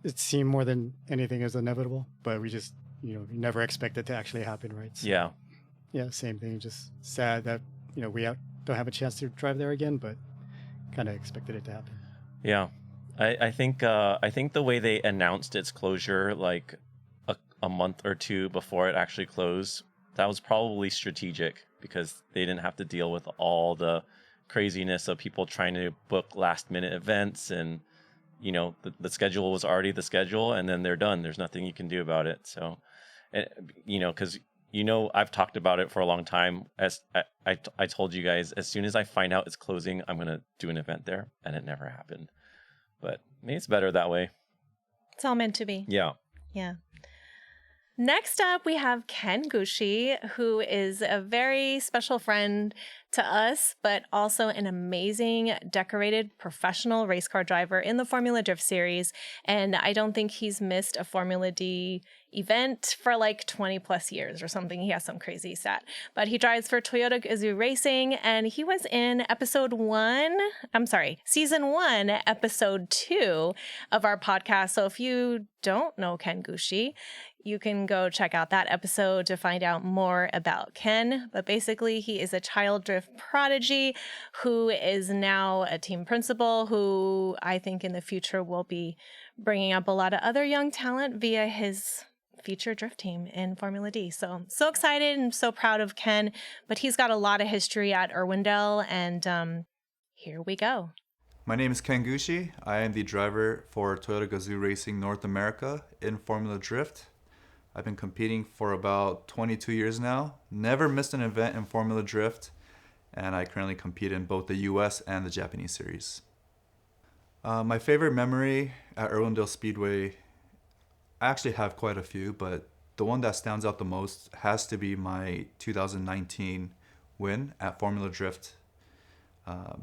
it seemed more than anything as inevitable, but we just, we never expected it to actually happen, right? So, yeah, same thing. Just sad that, we don't have a chance to drive there again, but kind of expected it to happen. Yeah. I think the way they announced its closure like a month or two before it actually closed, that was probably strategic because they didn't have to deal with all the craziness of people trying to book last minute events, and the schedule was already the schedule, and then they're done. There's nothing you can do about it. So, because I've talked about it for a long time. As I told you guys, as soon as I find out it's closing, I'm gonna do an event there, and it never happened. But maybe it's better that way. It's all meant to be. Yeah. Yeah. Next up, we have Ken Gushi, who is a very special friend to us, but also an amazing, decorated professional race car driver in the Formula Drift series. And I don't think he's missed a Formula D event for like 20 plus years or something. He has some crazy stat. But he drives for Toyota Gazoo Racing, and he was in season 1, episode 2 of our podcast. So if you don't know Ken Gushi, you can go check out that episode to find out more about Ken. But basically, he is a child drift prodigy who is now a team principal, who I think in the future will be bringing up a lot of other young talent via his future drift team in Formula D. So excited and so proud of Ken. But he's got a lot of history at Irwindale, and here we go. My name is Ken Gushi. I am the driver for Toyota Gazoo Racing North America in Formula Drift. I've been competing for about 22 years now. Never missed an event in Formula Drift, and I currently compete in both the US and the Japanese series. My favorite memory at Irwindale Speedway, I actually have quite a few, but the one that stands out the most has to be my 2019 win at Formula Drift.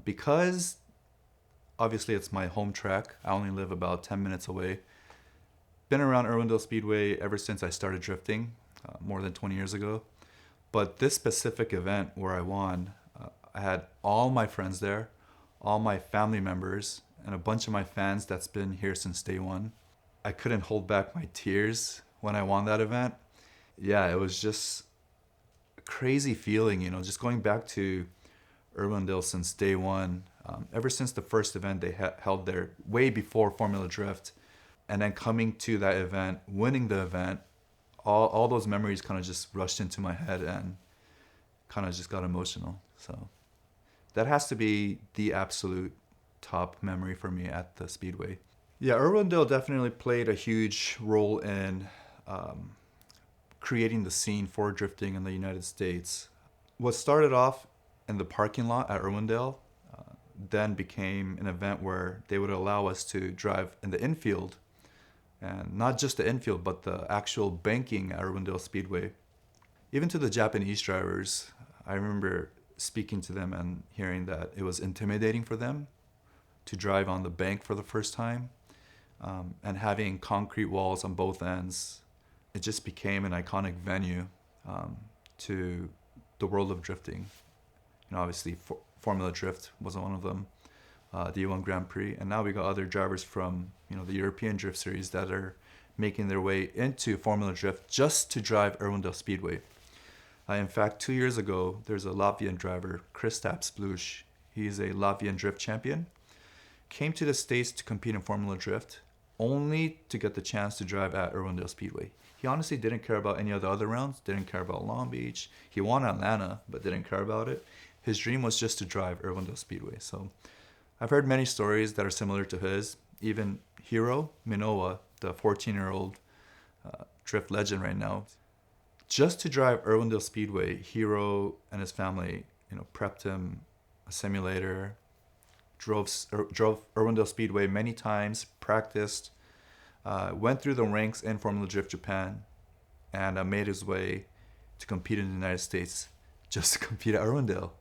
Because obviously it's my home track, I only live about 10 minutes away. Been around Irwindale Speedway ever since I started drifting, more than 20 years ago. But this specific event where I won, I had all my friends there, all my family members, and a bunch of my fans that's been here since day one. I couldn't hold back my tears when I won that event. Yeah, it was just a crazy feeling, just going back to Irwindale since day one. Ever since the first event they held there, way before Formula Drift. And then coming to that event, winning the event, all those memories kind of just rushed into my head and kind of just got emotional. So that has to be the absolute top memory for me at the Speedway. Yeah, Irwindale definitely played a huge role in creating the scene for drifting in the United States. What started off in the parking lot at Irwindale then became an event where they would allow us to drive in the infield. And not just the infield, but the actual banking at Irwindale Speedway. Even to the Japanese drivers, I remember speaking to them and hearing that it was intimidating for them to drive on the bank for the first time. And having concrete walls on both ends, it just became an iconic venue to the world of drifting. Obviously, Formula Drift was one of them. The U1 Grand Prix, and now we got other drivers from the European Drift Series that are making their way into Formula Drift just to drive Irwindale Speedway. In fact, 2 years ago, there's a Latvian driver, Kristaps Blush. He's a Latvian drift champion. Came to the States to compete in Formula Drift, only to get the chance to drive at Irwindale Speedway. He honestly didn't care about any of the other rounds, didn't care about Long Beach. He won Atlanta, but didn't care about it. His dream was just to drive Irwindale Speedway. So I've heard many stories that are similar to his. Even Hiro Minowa, the 14-year-old drift legend right now, just to drive Irwindale Speedway, Hiro and his family, prepped him a simulator, drove Irwindale Speedway many times, practiced, went through the ranks in Formula Drift Japan, and made his way to compete in the United States just to compete at Irwindale.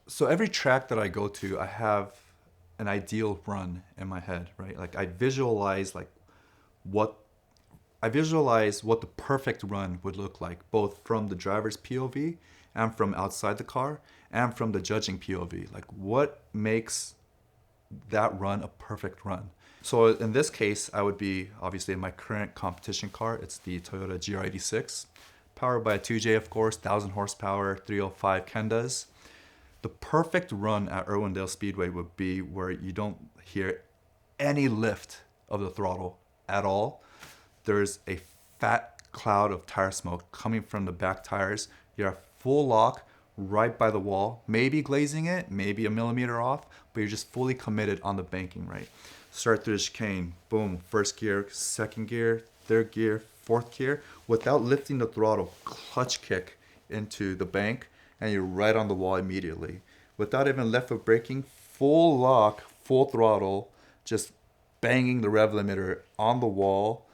So every track that I go to, I have an ideal run in my head, right? Like I visualize what the perfect run would look like, both from the driver's POV and from outside the car and from the judging POV. Like what makes that run a perfect run? So in this case, I would be obviously in my current competition car. It's the Toyota GR86, powered by a 2J, of course, 1,000 horsepower, 305 Kendas. The perfect run at Irwindale Speedway would be where you don't hear any lift of the throttle at all. There's a fat cloud of tire smoke coming from the back tires. You're full lock right by the wall, maybe glazing it, maybe a millimeter off, but you're just fully committed on the banking, right? Start through the chicane, boom, first gear, second gear, third gear, fourth gear, without lifting the throttle, clutch kick into the bank, and you're right on the wall immediately. Without even left foot braking, full lock, full throttle, just banging the rev limiter on the wall,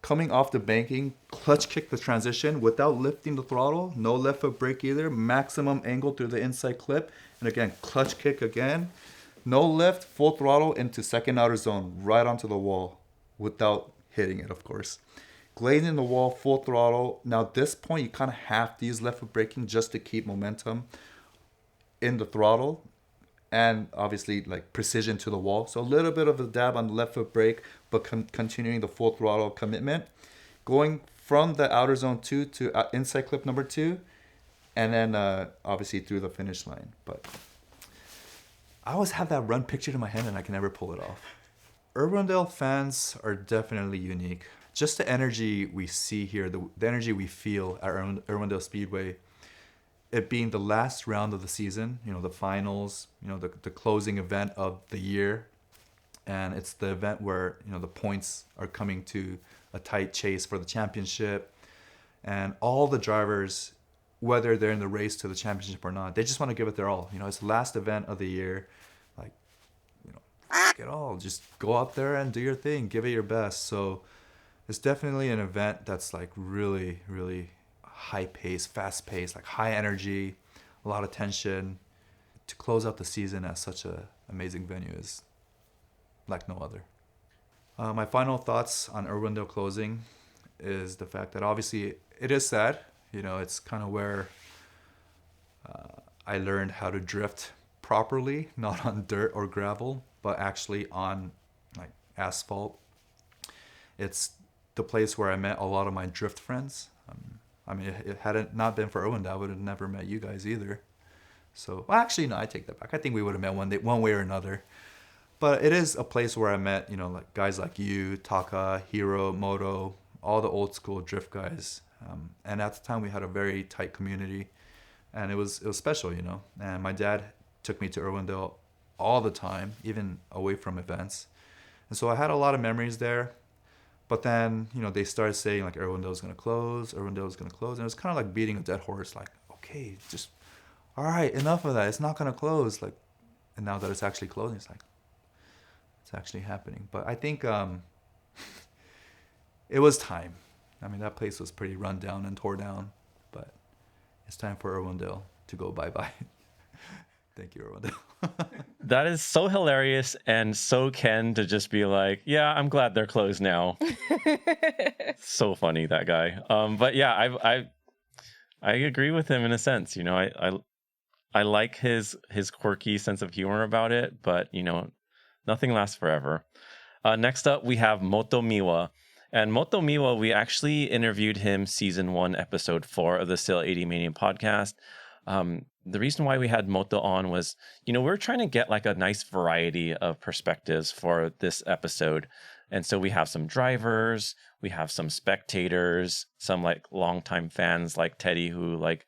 coming off the banking, clutch kick the transition without lifting the throttle, no left foot brake either, maximum angle through the inside clip, and again, clutch kick again, no lift, full throttle into second outer zone, right onto the wall, without hitting it, of course. Glazing the wall, full throttle. Now at this point, you kind of have to use left foot braking just to keep momentum in the throttle, and obviously like precision to the wall. So a little bit of a dab on the left foot brake, but continuing the full throttle commitment. Going from the outer zone 2 to inside clip number 2, and then obviously through the finish line. But I always have that run pictured in my head and I can never pull it off. Irwindale fans are definitely unique. Just the energy we see here, the energy we feel at Irwindale Speedway, it being the last round of the season, the finals, the closing event of the year. And it's the event where, the points are coming to a tight chase for the championship. And all the drivers, whether they're in the race to the championship or not, they just want to give it their all. It's the last event of the year. Like, f it all. Just go out there and do your thing. Give it your best. So it's definitely an event that's like really, really high pace, fast pace, like high energy, a lot of tension. To close out the season at such an amazing venue is like no other. My final thoughts on Irwindale closing is the fact that obviously it is sad. It's kind of where I learned how to drift properly, not on dirt or gravel, but actually on like asphalt. It's the place where I met a lot of my drift friends. It had it not been for Irwindale, I would have never met you guys either. So, well, actually, no, I take that back. I think we would have met one way or another. But it is a place where I met, like guys like you, Taka, Hiro, Moto, all the old school drift guys. And at the time, we had a very tight community, and it was special, And my dad took me to Irwindale all the time, even away from events. And so I had a lot of memories there. But then, they started saying like Irwindale's going to close, And it was kind of like beating a dead horse, like, okay, just, all right, enough of that. It's not going to close. Like, and now that it's actually closing, it's like, it's actually happening. But I think it was time. That place was pretty run down and tore down, but it's time for Irwindale to go bye-bye. Thank you, Irwindale. That is so hilarious and so Ken to just be like, yeah, I'm glad they're closed now. So funny, that guy. But yeah, I agree with him in a sense. I like his quirky sense of humor about it, but nothing lasts forever. Next up, we have Moto Miwa. And Moto Miwa, we actually interviewed him season 1, episode 4 of the Sileightymania podcast. The reason why we had Moto on was, we were trying to get like a nice variety of perspectives for this episode. And so we have some drivers, we have some spectators, some like longtime fans like Teddy who like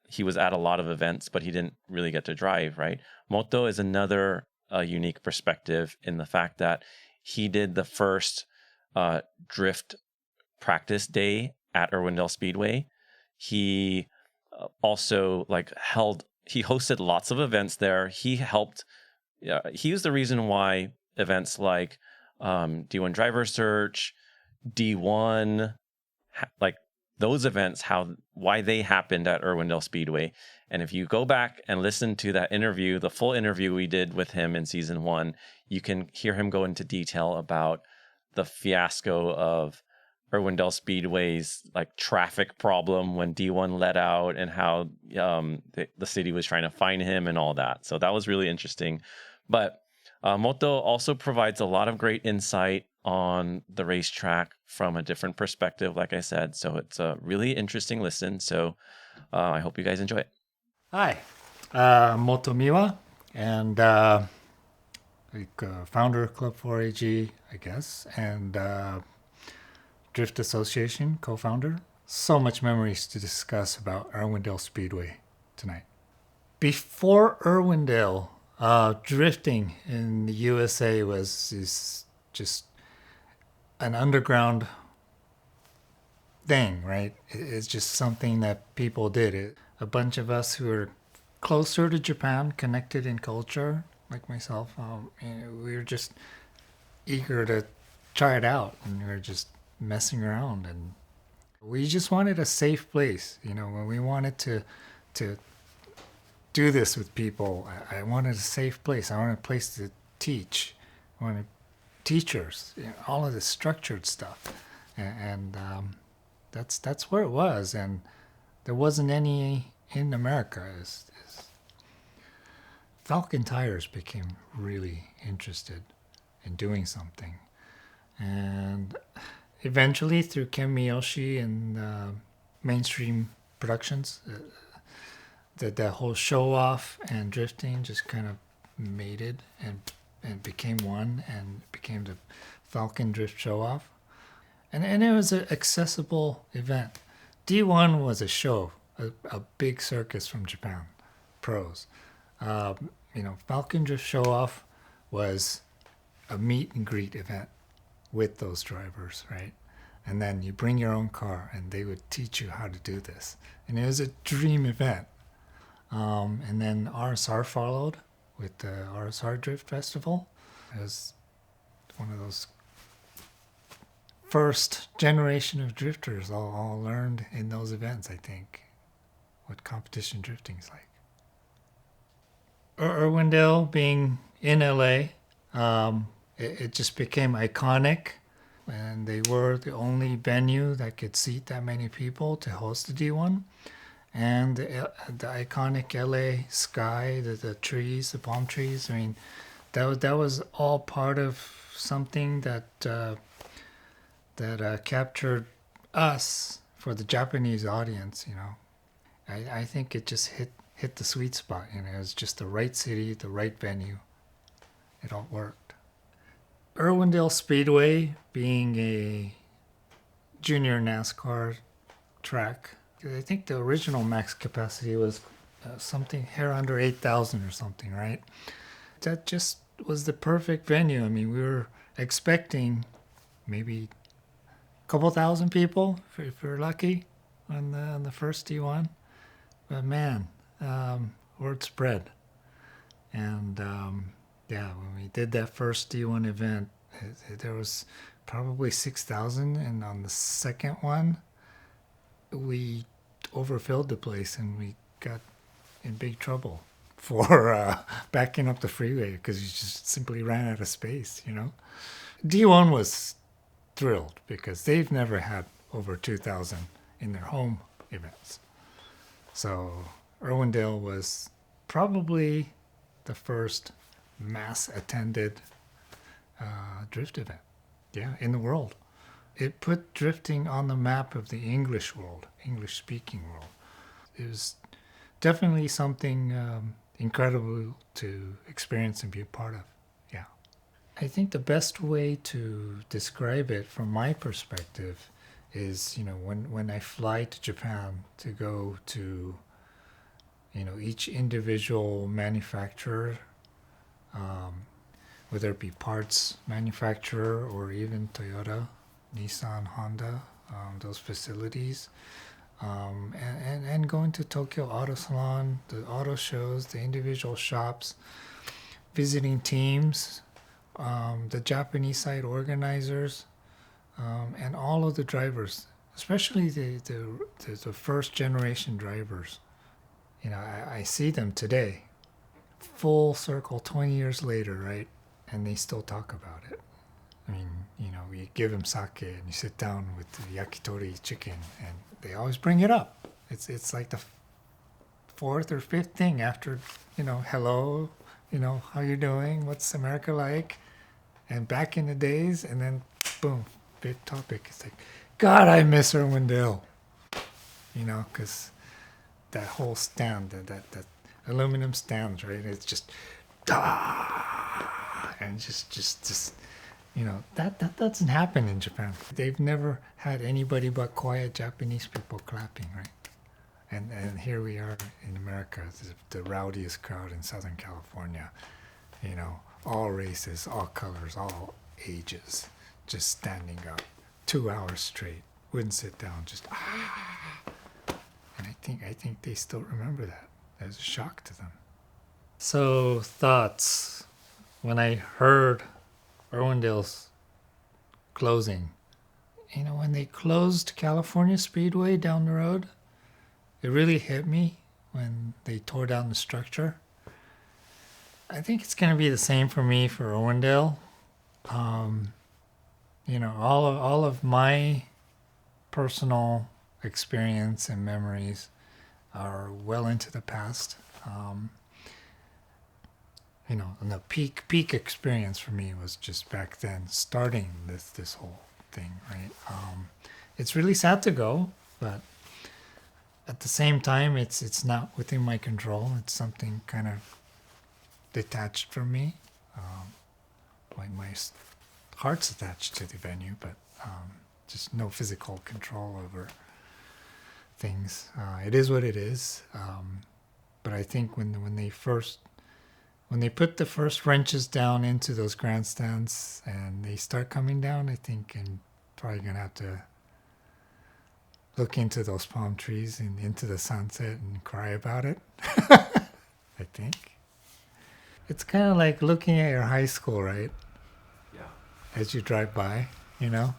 he was at a lot of events, but he didn't really get to drive, right? Moto is another unique perspective in the fact that he did the first drift practice day at Irwindale Speedway. He also he hosted lots of events there. He helped. He was the reason why events like D1 Driver Search, D1, like those events, why they happened at Irwindale Speedway. And if you go back and listen to that interview, the full interview we did with him in season 1, you can hear him go into detail about the fiasco of Irwindale Speedway's like traffic problem when D1 let out and how the city was trying to find him and all that. So that was really interesting. But Moto also provides a lot of great insight on the racetrack from a different perspective, like I said. So it's a really interesting listen. So I hope you guys enjoy it. Hi, Moto Miwa, and founder of Club 4AG, I guess, and Drift Association co-founder. So much memories to discuss about Irwindale Speedway tonight. Before Irwindale, drifting in the USA is just an underground thing, right? It's just something that people did. A bunch of us who are closer to Japan, connected in culture, like myself, we were just eager to try it out, and we were just messing around, and we just wanted a safe place. When we wanted to do this with people, I wanted a safe place. I wanted a place to teach. I wanted teachers, all of this structured stuff, and that's where it was. And there wasn't any in America. Falcon Tires became really interested in doing something, and eventually through Ken Miyoshi and mainstream productions, that whole show off and drifting just kind of mated and became one, and became the Falcon Drift Show Off. And it was an accessible event. D1 was a show, a big circus from Japan, pros. Falcon Drift Show Off was a meet and greet event with those drivers, right? And then you bring your own car and they would teach you how to do this. And it was a dream event. And then RSR followed with the RSR Drift Festival. It was one of those first generation of drifters all learned in those events, I think, what competition drifting is like. Irwindale being in LA, it just became iconic, and they were the only venue that could seat that many people to host the D1. And the iconic LA sky, the trees, the palm trees. I mean, that was all part of something that captured us for the Japanese audience. I think it just hit the sweet spot. It was just the right city, the right venue. It all worked. Irwindale Speedway being a junior NASCAR track, I think the original max capacity was something here under 8,000 or something, right? That just was the perfect venue. I mean, we were expecting maybe a couple thousand people if we were lucky on the first D1. But man, word spread. And when we did that first D1 event, there was probably 6,000. And on the second one, we overfilled the place and we got in big trouble for backing up the freeway because we just simply ran out of space, D1 was thrilled because they've never had over 2,000 in their home events. So Irwindale was probably the first mass attended drift event, in the world. It put drifting on the map of the English world, English-speaking world. It was definitely something incredible to experience and be a part of. Yeah. I think the best way to describe it from my perspective is, when I fly to Japan to go to, each individual manufacturer, whether it be parts manufacturer or even Toyota, Nissan, Honda, those facilities, and going to Tokyo Auto Salon, the auto shows, the individual shops, visiting teams, the Japanese side organizers, and all of the drivers, especially the first generation drivers. I see them today, full circle 20 years later, right? And they still talk about it. I mean, you give them sake and you sit down with the yakitori chicken and they always bring it up. It's like the fourth or fifth thing after, hello, how you doing? What's America like? And back in the days, and then boom, big topic. It's like, God, I miss Irwindale. Because that whole stand, that aluminum stands, right? It's just, and just that doesn't happen in Japan. They've never had anybody but quiet Japanese people clapping, right? And here we are in America, the rowdiest crowd in Southern California. All races, all colors, all ages, just standing up 2 hours straight, wouldn't sit down, just And I think they still remember that. That was a shock to them. So thoughts when I heard Irwindale's closing. When they closed California Speedway down the road, it really hit me when they tore down the structure. I think it's going to be the same for me for Irwindale. All of my personal experience and memories are well into the past. And the peak experience for me was just back then, starting this whole thing, right? It's really sad to go, but at the same time, it's not within my control. It's something kind of detached from me. My heart's attached to the venue, but just no physical control over things. It is what it is. But I think when they put the first wrenches down into those grandstands and they start coming down, I think I'm probably going to have to look into those palm trees and into the sunset and cry about it. I think. It's kind of like looking at your high school, right? Yeah. As you drive by, Yeah.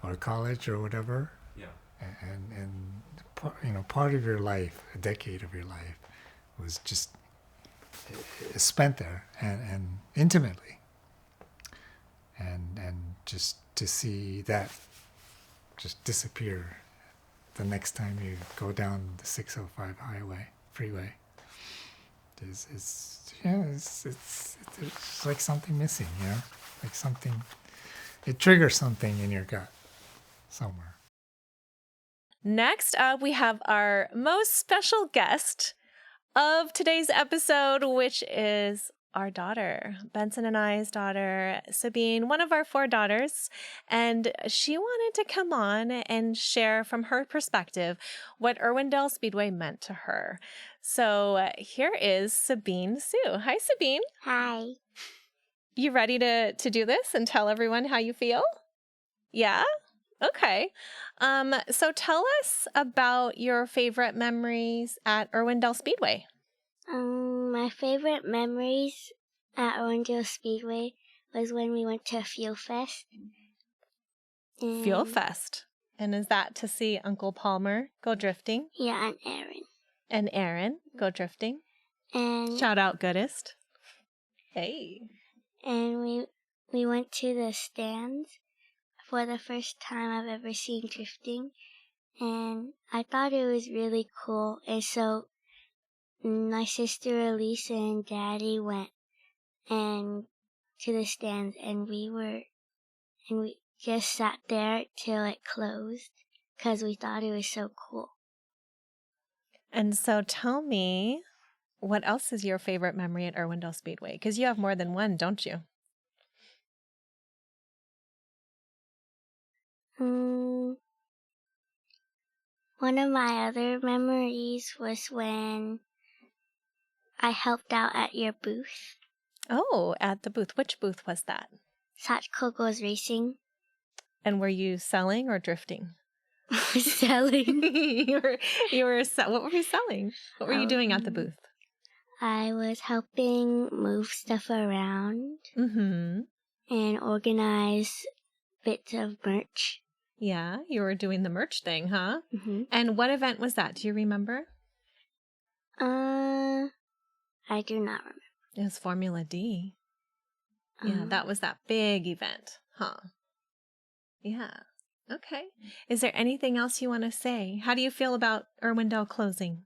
or college or whatever. Yeah. And part of your life, a decade of your life, was just spent there and intimately. And just to see that just disappear the next time you go down the 605 freeway. It's like something missing, like something, it triggers something in your gut somewhere. Next up, we have our most special guest of today's episode, which is our daughter, Benson and I's daughter, Sabine, one of our 4 daughters. And she wanted to come on and share from her perspective what Irwindale Speedway meant to her. So here is Sabine Hsu. Hi, Sabine. Hi. You ready to do this and tell everyone how you feel? Yeah? Okay. So tell us about your favorite memories at Irwindale Speedway. My favorite memories at Irwindale Speedway was when we went to Fuel Fest. Fuel Fest. And is that to see Uncle Palmer go drifting? Yeah, and Aaron. And Aaron go drifting. And shout out Goodest. Hey. And we went to the stands for the first time I've ever seen drifting. And I thought it was really cool. And so my sister Elise and Daddy went and to the stands, and we just sat there till it closed because we thought it was so cool. And so tell me, what else is your favorite memory at Irwindale Speedway? Because you have more than one, don't you? One of my other memories was when I helped out at your booth. Oh, at the booth. Which booth was that? Sachiko Goes Racing. And were you selling or drifting? Selling. What were you selling? What were you doing at the booth? I was helping move stuff around and organize bits of merch. Yeah, you were doing the merch thing, huh? Mm-hmm. And what event was that? Do you remember? I do not remember. It was Formula D. Yeah, that was that big event, huh? Yeah. Okay. Is there anything else you want to say? How do you feel about Irwindale closing?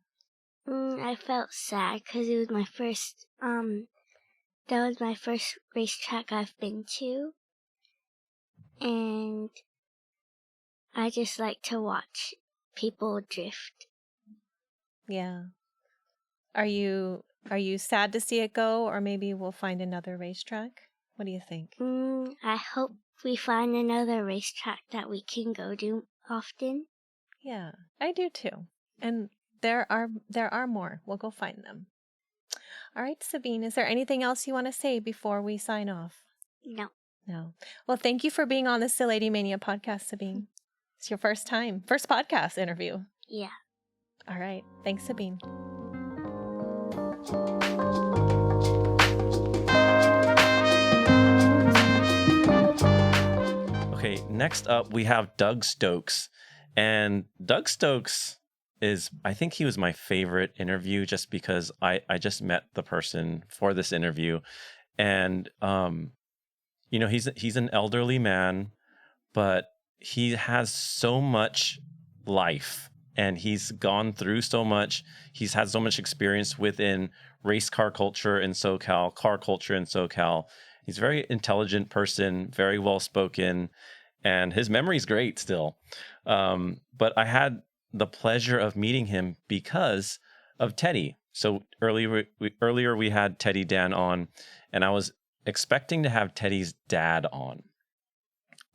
I felt sad because it was my first, that was my first racetrack I've been to. And I just like to watch people drift. Yeah. Are you sad to see it go, or maybe we'll find another racetrack? What do you think? I hope we find another racetrack that we can go to often. Yeah, I do too. And there are more. We'll go find them. All right, Sabine, is there anything else you want to say before we sign off? No. No. Well, thank you for being on the Sileightymania podcast, Sabine. It's your first podcast interview. Yeah. All right. Thanks, Sabine. Okay, next up we have Doug Stokes. And Doug Stokes I think he was my favorite interview just because I just met the person for this interview. And, he's an elderly man, but he has so much life and he's gone through so much. He's had so much experience within race car culture in SoCal, car culture in SoCal. He's a very intelligent person, very well-spoken, and his memory's great still. But I had the pleasure of meeting him because of Teddy. So earlier we had Teddy Dan on, and I was expecting to have Teddy's dad on.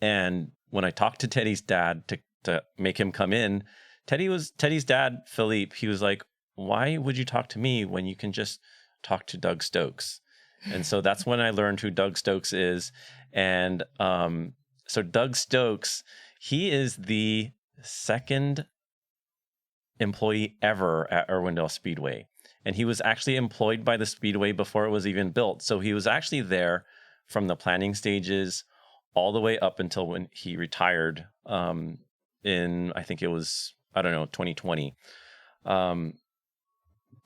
And when I talked to Teddy's dad to make him come in, Teddy's dad, Philippe, he was like, "Why would you talk to me when you can just talk to Doug Stokes?" And so that's when I learned who Doug Stokes is. And so Doug Stokes, he is the second employee ever at Irwindale Speedway. And he was actually employed by the Speedway before it was even built. So he was actually there from the planning stages all the way up until when he retired in, I think it was, 2020.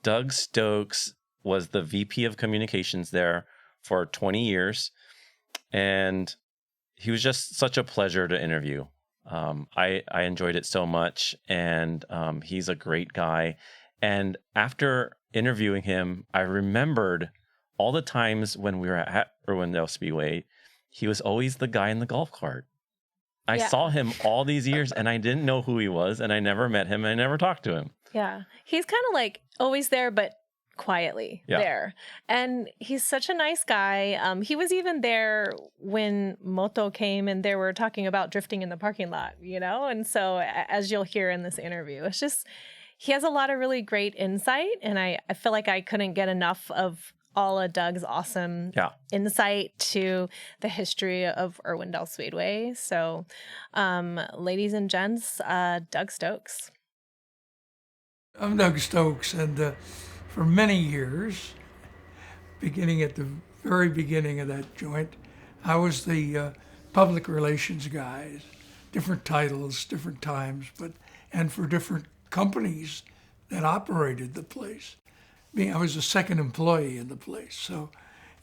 Doug Stokes was the VP of communications there for 20 years. And he was just such a pleasure to interview. I enjoyed it so much, and he's a great guy. And after interviewing him, I remembered all the times when we were at Irwindale Speedway, he was always the guy in the golf cart. I saw him all these years, and I didn't know who he was, and I never met him, and I never talked to him. Yeah. He's kind of like always there, but quietly there. And he's such a nice guy. He was even there when Moto came and they were talking about drifting in the parking lot, And so as you'll hear in this interview, it's just, he has a lot of really great insight. And I feel like I couldn't get enough of all of Doug's awesome insight to the history of Irwindale Speedway. So ladies and gents, Doug Stokes. I'm Doug Stokes, and for many years, beginning at the very beginning of that joint, I was the public relations guy, different titles, different times, and for different companies that operated the place. I was a second employee in the place,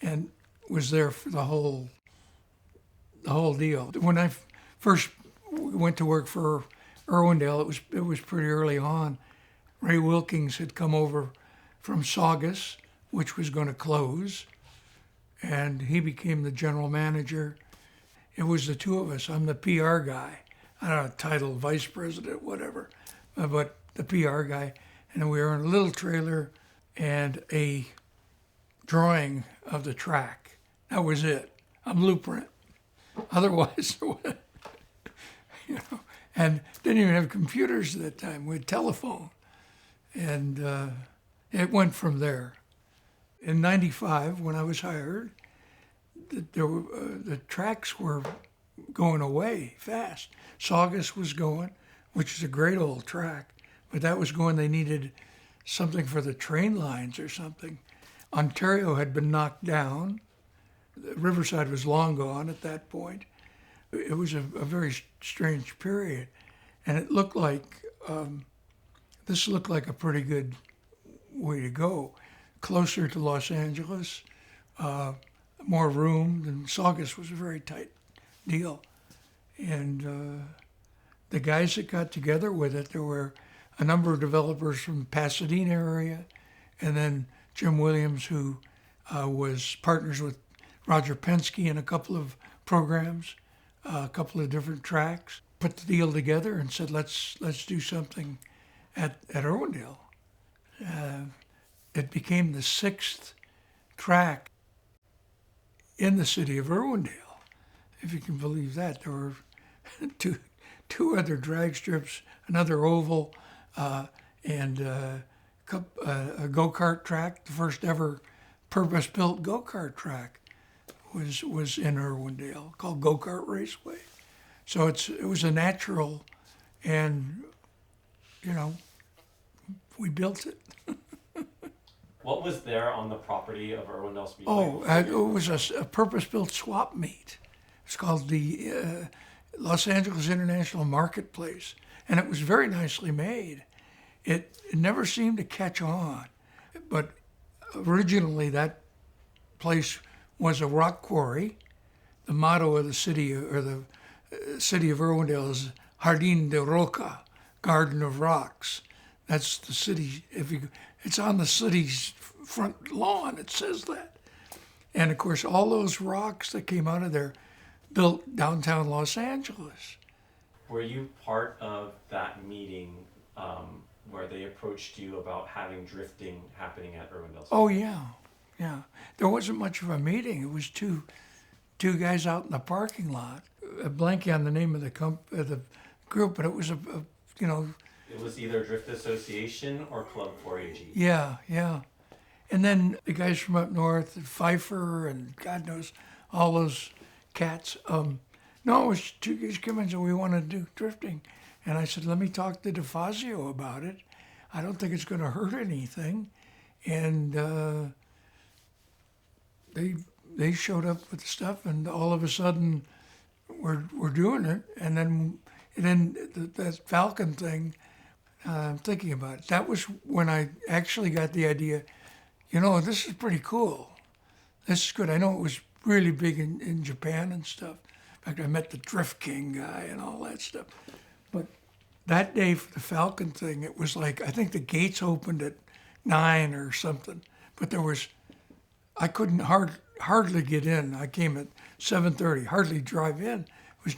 and was there for the whole deal. When I first went to work for Irwindale, it was pretty early on. Ray Wilkins had come over from Saugus, which was going to close, and he became the general manager. It was the two of us. I'm the PR guy. I don't know, title, vice president, whatever, but the PR guy. And we were in a little trailer and a drawing of the track. That was it, a blueprint. Otherwise, you know, and didn't even have computers at that time. We had telephone, and it went from there. In '95, when I was hired, the tracks were going away fast. Saugus was going, which is a great old track, but that was going. They needed something for the train lines or something. Ontario had been knocked down. Riverside was long gone at that point. It was a very strange period, and it looked like this looked like a pretty good way to go, closer to Los Angeles, more room. And Saugus was a very tight deal, and the guys that got together with it, there were a number of developers from the Pasadena area, and then Jim Williams, who was partners with Roger Penske in a couple of programs, a couple of different tracks, put the deal together and said, let's do something at Irwindale. It became the 6th track in the city of Irwindale, if you can believe that. There were two other drag strips, another oval, and a go-kart track. The first ever purpose-built go-kart track was in Irwindale, called Go-Kart Raceway. So it was a natural, and we built it. What was there on the property of Irwindale Speedway? Oh, it was a purpose-built swap meet. It's called the Los Angeles International Marketplace, and it was very nicely made. It never seemed to catch on, but originally that place was a rock quarry. The motto of the city, or the city of Irwindale, is Jardín de Roca, Garden of Rocks. That's the city. It's on the city's front lawn. It says that. And of course, all those rocks that came out of there built downtown Los Angeles. Were you part of that meeting where they approached you about having drifting happening at Irwindale? Oh yeah. There wasn't much of a meeting. It was two guys out in the parking lot. Blanking on the name of the group, but it was It was either Drift Association or Club 4AG. Yeah. And then the guys from up north, Pfeiffer and God knows, all those cats. No, it was two guys came in and said, we want to do drifting. And I said, let me talk to DeFazio about it. I don't think it's going to hurt anything. And they showed up with the stuff, and all of a sudden we're doing it. And then that Falcon thing, I'm thinking about it. That was when I actually got the idea, this is pretty cool. This is good. I know it was really big in Japan and stuff. In fact, I met the Drift King guy and all that stuff. But that day for the Falcon thing, it was like, I think the gates opened at 9 or something. But I couldn't hardly get in. I came at 7:30, hardly drive in. It was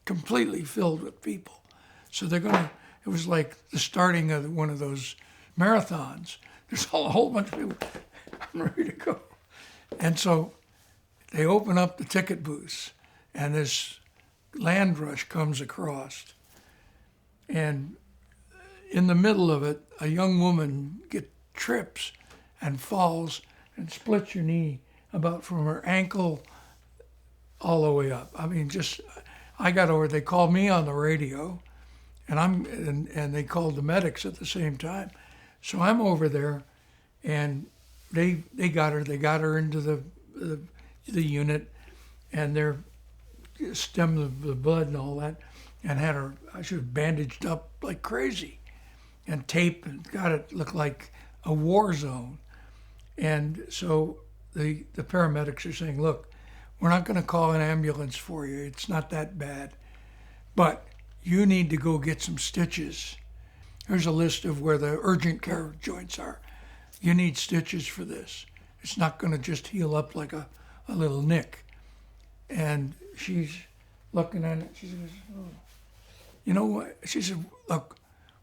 completely filled with people. So it was like the starting of one of those marathons. There's a whole bunch of people. I'm ready to go. And so they open up the ticket booths, and this land rush comes across. And in the middle of it, a young woman trips and falls and splits her knee about from her ankle all the way up. I mean, I got over. They called me on the radio, and they called the medics at the same time. So I'm over there, and they got her. They got her into the unit, and they're stemmed the blood and all that, and had her. She was bandaged up like crazy, and taped, and got it look like a war zone. And so the paramedics are saying, look, we're not going to call an ambulance for you. It's not that bad. But you need to go get some stitches. Here's a list of where the urgent care joints are. You need stitches for this. It's not going to just heal up like a little nick. And she's looking at it. She says, oh. You know what? She said, look,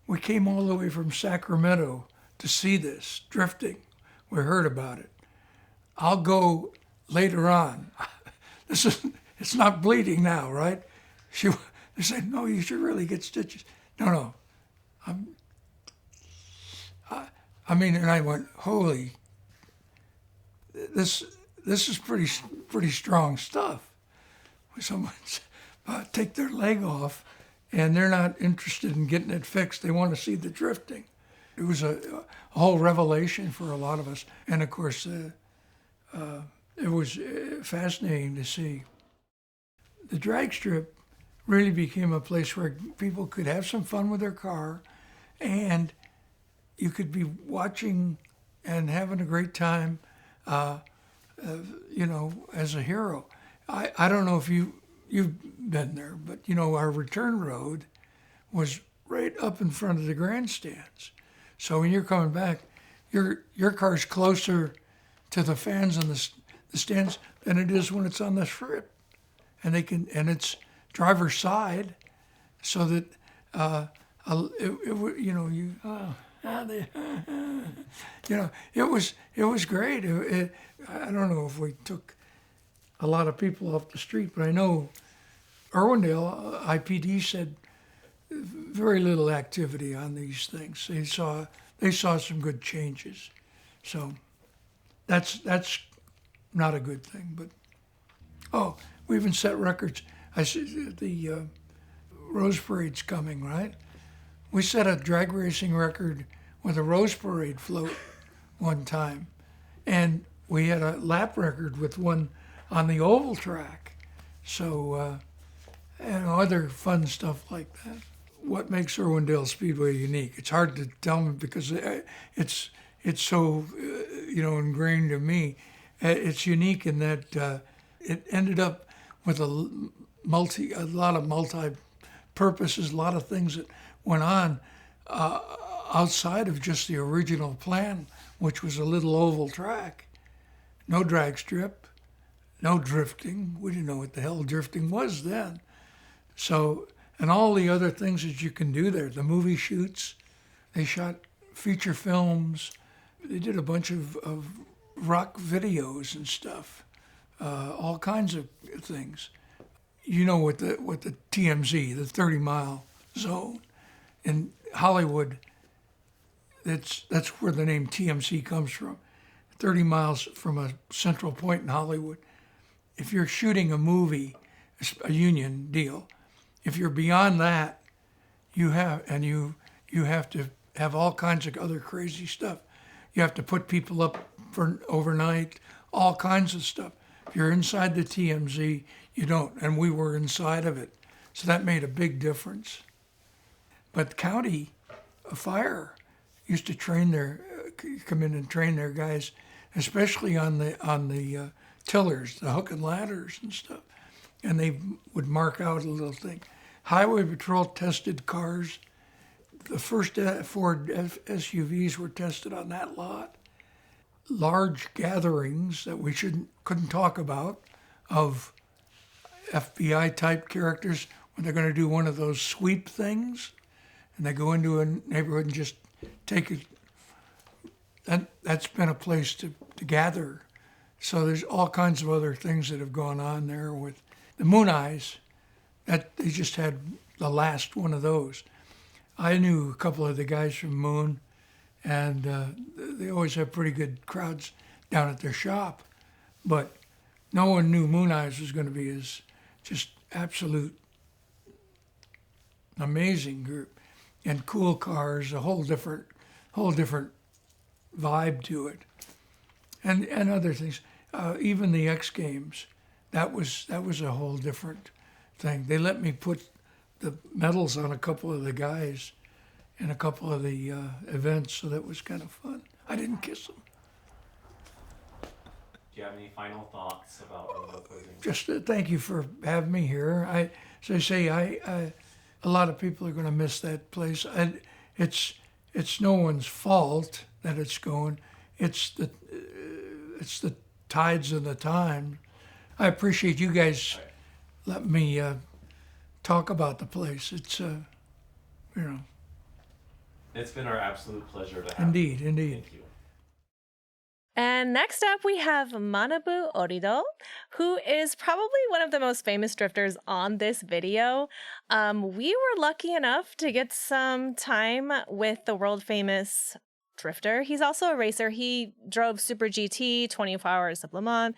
we came all the way from Sacramento to see this drifting. We heard about it. I'll go later on. It's not bleeding now, right? They said, no, you should really get stitches. No. I mean, and I went, holy, this is pretty strong stuff. Someone's take their leg off, and they're not interested in getting it fixed. They want to see the drifting. It was a whole revelation for a lot of us, and of course, it was fascinating to see. The drag strip really became a place where people could have some fun with their car, and you could be watching and having a great time, as a hero. I don't know if you've been there, but our return road was right up in front of the grandstands. So when you're coming back, your car's closer to the fans in the stands than it is when it's on the strip, and it's driver's side, so that it was great. I don't know if we took a lot of people off the street, but I know Irwindale IPD said very little activity on these things. They saw some good changes, so that's not a good thing. But we even set records. I said the Rose Parade's coming, right? We set a drag racing record with a Rose Parade float one time, and we had a lap record with one on the oval track. So, and other fun stuff like that. What makes Irwindale Speedway unique? It's hard to tell me because it's so ingrained in me. It's unique in that it ended up with a lot of multi-purposes, a lot of things that went on outside of just the original plan, which was a little oval track. No drag strip, no drifting. We didn't know what the hell drifting was then. So, and all the other things that you can do there, the movie shoots, they shot feature films, they did a bunch of rock videos and stuff, all kinds of things. With the TMZ, the 30-mile zone in Hollywood, that's where the name TMZ comes from. 30 miles from a central point in Hollywood. If you're shooting a movie, a union deal, if you're beyond that, you have to have all kinds of other crazy stuff. You have to put people up for overnight, all kinds of stuff. If you're inside the TMZ, you don't, and we were inside of it. So that made a big difference. But county fire used to come in and train their guys, especially on the tillers, the hook and ladders and stuff. And they would mark out a little thing. Highway Patrol tested cars. The first Ford SUVs were tested on that lot. Large gatherings that we couldn't talk about of FBI type characters when they're going to do one of those sweep things, and they go into a neighborhood and just take it. That's been a place to gather. So there's all kinds of other things that have gone on there with the Moon Eyes. That they just had the last one of those. I knew a couple of the guys from Moon, and they always have pretty good crowds down at their shop. But no one knew Moon Eyes was going to be as just absolute amazing group, and cool cars, a whole different vibe to it, and other things. Even the X Games, that was a whole different thing. They let me put the medals on a couple of the guys in a couple of the events, so that was kind of fun. I didn't kiss them. Do you have any final thoughts about Just thank you for having me here. As I say, a lot of people are going to miss that place. And it's no one's fault that it's going. It's the tides of the time. I appreciate you guys letting me talk about the place. It's It's been our absolute pleasure to have Indeed, you. indeed. Thank you. And next up, we have Manabu Orido, who is probably one of the most famous drifters on this video. We were lucky enough to get some time with the world famous drifter. He's also a racer. He drove Super GT, 24 Hours of Le Mans,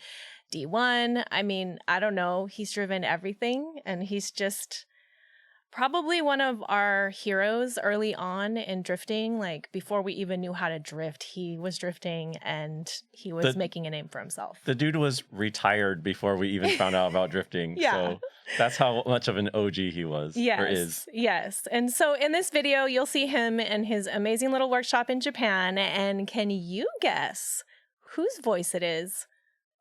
D1. I mean, I don't know. He's driven everything, and he's just probably one of our heroes early on in drifting. Like before we even knew how to drift, he was drifting and he was making a name for himself. The dude was retired before we even found out about drifting. Yeah. So that's how much of an OG he was or is. Yes. And so in this video, you'll see him in his amazing little workshop in Japan. And can you guess whose voice it is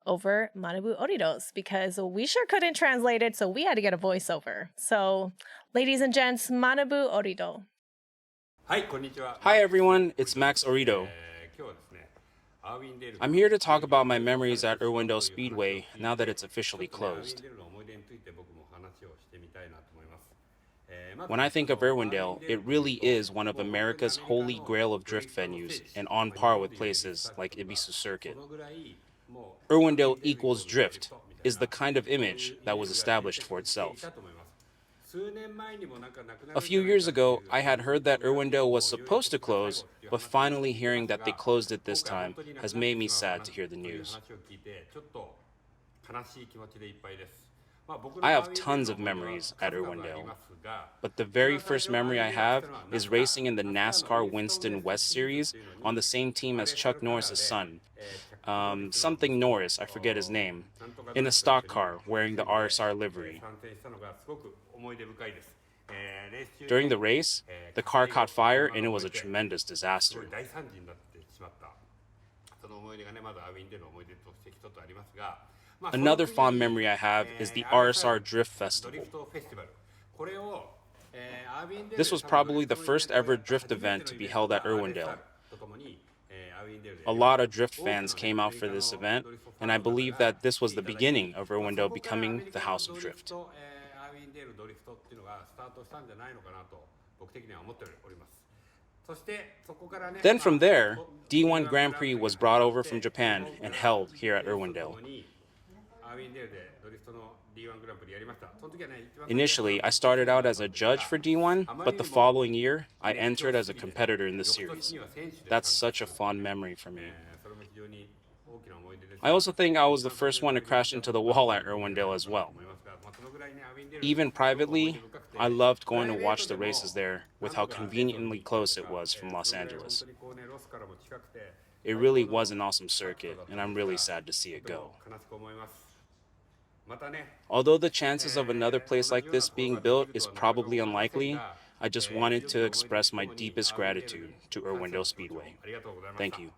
over Manabu Orido's? Because we sure couldn't translate it, so we had to get a voiceover. So, ladies and gents, Manabu Orido. Hi everyone, it's Max Orido. I'm here to talk about my memories at Irwindale Speedway now that it's officially closed. When I think of Irwindale, it really is one of America's holy grail of drift venues and on par with places like Ibisu Circuit. Irwindale equals drift is the kind of image that was established for itself. A few years ago, I had heard that Irwindale was supposed to close, but finally hearing that they closed it this time has made me sad to hear the news. I have tons of memories at Irwindale, but the very first memory I have is racing in the NASCAR Winston West Series on the same team as Chuck Norris's son, something Norris, I forget his name, in a stock car wearing the RSR livery. During the race, the car caught fire and it was a tremendous disaster. Another fond memory I have is the RSR Drift Festival. This was probably the first ever drift event to be held at Irwindale. A lot of drift fans came out for this event, and I believe that this was the beginning of Irwindale becoming the House of Drift. Then from there, D1 Grand Prix was brought over from Japan and held here at Irwindale. Initially, I started out as a judge for D1, but the following year, I entered as a competitor in the series. That's such a fond memory for me. I also think I was the first one to crash into the wall at Irwindale as well. Even privately, I loved going to watch the races there with how conveniently close it was from Los Angeles. It really was an awesome circuit, and I'm really sad to see it go. Although the chances of another place like this being built is probably unlikely, I just wanted to express my deepest gratitude to Irwindale Speedway. Thank you.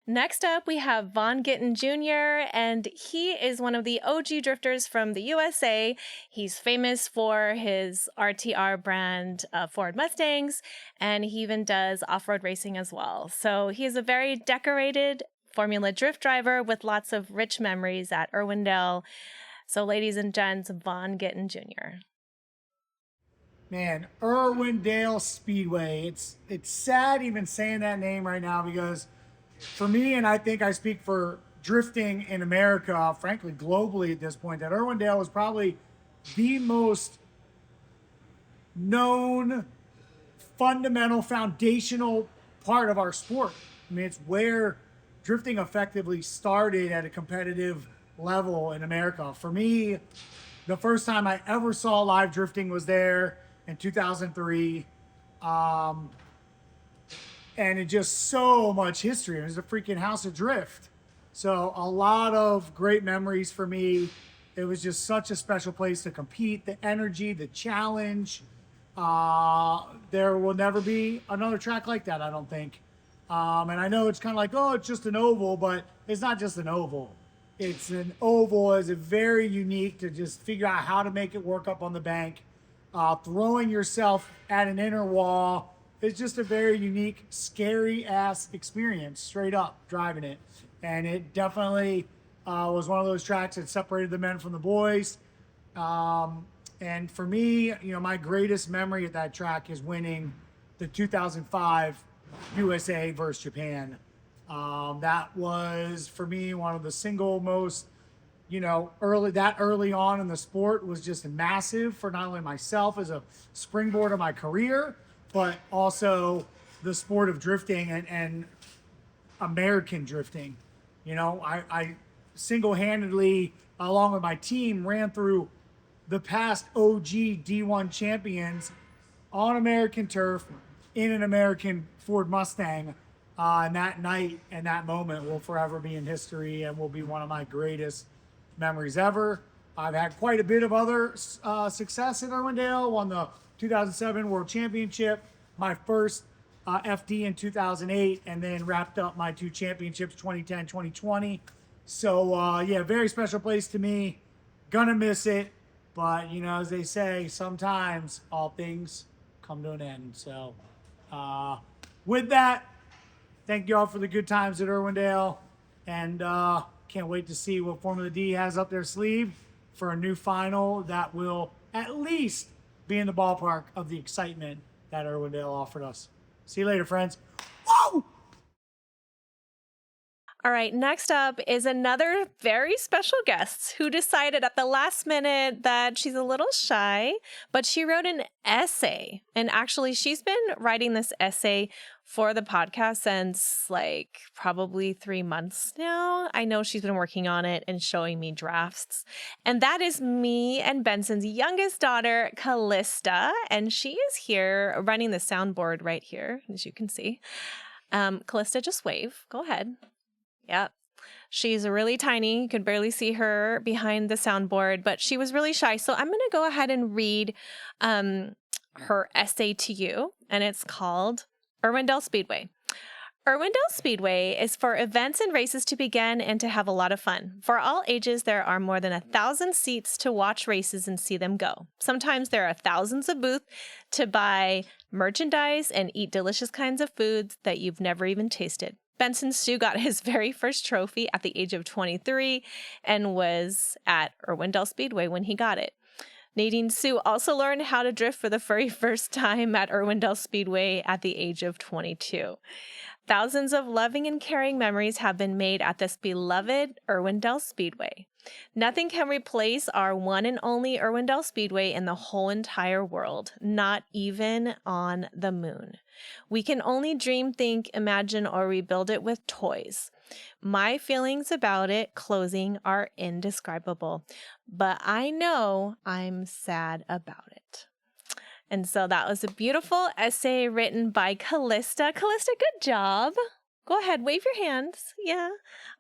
Next up, we have Vaughn Gittin Jr., and he is one of the OG drifters from the USA. He's famous for his RTR brand Ford Mustangs, and he even does off-road racing as well. So he is a very decorated Formula Drift driver with lots of rich memories at Irwindale. So ladies and gents, Vaughn Gittin Jr. Man, Irwindale Speedway. It's sad even saying that name right now because for me, and I think I speak for drifting in America, frankly, globally at this point, that Irwindale is probably the most known, fundamental, foundational part of our sport. I mean, it's where drifting effectively started at a competitive level in America. For me, the first time I ever saw live drifting was there in 2003. And it just so much history. It was a freaking house of drift. So a lot of great memories for me. It was just such a special place to compete. The energy, the challenge. There will never be another track like that, I don't think. And I know it's kind of like, oh, it's just an oval, but it's not just an oval. It's an oval is very unique to just figure out how to make it work up on the bank. Throwing yourself at an inner wall. It's just a very unique, scary-ass experience, straight up, driving it. And it definitely was one of those tracks that separated the men from the boys. And for me, you know, my greatest memory at that track is winning the 2005 USA versus Japan. That was for me one of the single most, early on in the sport was just massive for not only myself as a springboard of my career, but also the sport of drifting and American drifting. I single-handedly, along with my team, ran through the past OG D1 champions on American turf in an American Ford Mustang. And that night and that moment will forever be in history and will be one of my greatest memories ever. I've had quite a bit of other success in Irwindale. Won the 2007 World Championship, my first FD in 2008, and then wrapped up my 2 championships, 2010, 2020. So, very special place to me. Gonna miss it. But, as they say, sometimes all things come to an end. So, with that, thank you all for the good times at Irwindale. And can't wait to see what Formula D has up their sleeve for a new final that will at least be in the ballpark of the excitement that Irwindale offered us. See you later, friends. Whoa! All right, next up is another very special guest who decided at the last minute that she's a little shy, but she wrote an essay. And actually, she's been writing this essay for the podcast since probably 3 months now. I know she's been working on it and showing me drafts. And that is me and Benson's youngest daughter, Callista. And she is here running the soundboard right here, as you can see. Callista, just wave. Go ahead. Yep. She's really tiny. You could barely see her behind the soundboard, but she was really shy. So I'm going to go ahead and read her essay to you, and it's called Irwindale Speedway. Irwindale Speedway is for events and races to begin and to have a lot of fun. For all ages, there are more than 1,000 seats to watch races and see them go. Sometimes there are thousands of booths to buy merchandise and eat delicious kinds of foods that you've never even tasted. Benson Hsu got his very first trophy at the age of 23 and was at Irwindale Speedway when he got it. Nadine Hsu also learned how to drift for the very first time at Irwindale Speedway at the age of 22. Thousands of loving and caring memories have been made at this beloved Irwindale Speedway. Nothing can replace our one and only Irwindale Speedway in the whole entire world, not even on the moon. We can only dream, think, imagine, or rebuild it with toys. My feelings about it closing are indescribable, but I know I'm sad about it. And so that was a beautiful essay written by Callista. Callista, good job. Go ahead, wave your hands. Yeah.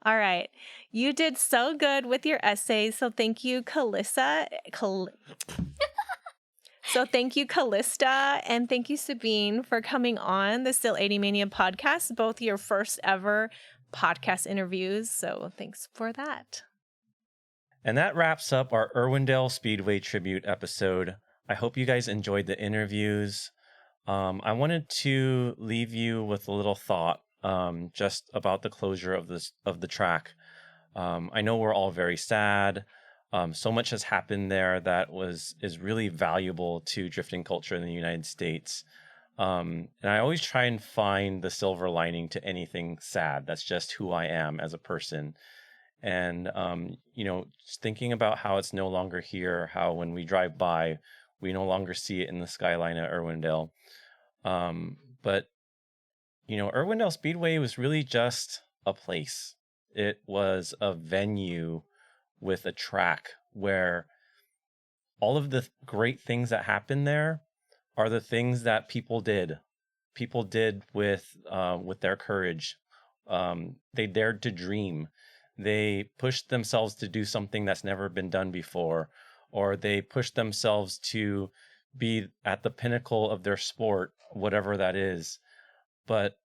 All right. You did so good with your essay. So thank you, Callista. So thank you, Callista, and thank you, Sabine, for coming on the Sileightymania podcast, both your first ever podcast interviews. So thanks for that. And that wraps up our Irwindale Speedway tribute episode. I hope you guys enjoyed the interviews. I wanted to leave you with a little thought just about the closure of the track. I know we're all very sad. So much has happened there that is really valuable to drifting culture in the United States. And I always try and find the silver lining to anything sad. That's just who I am as a person. And, just thinking about how it's no longer here, how when we drive by, we no longer see it in the skyline at Irwindale. But Irwindale Speedway was really just a place. It was a venue with a track where all of the great things that happened there are the things that people did. People did with their courage. They dared to dream. They pushed themselves to do something that's never been done before, or they pushed themselves to be at the pinnacle of their sport, whatever that is. But,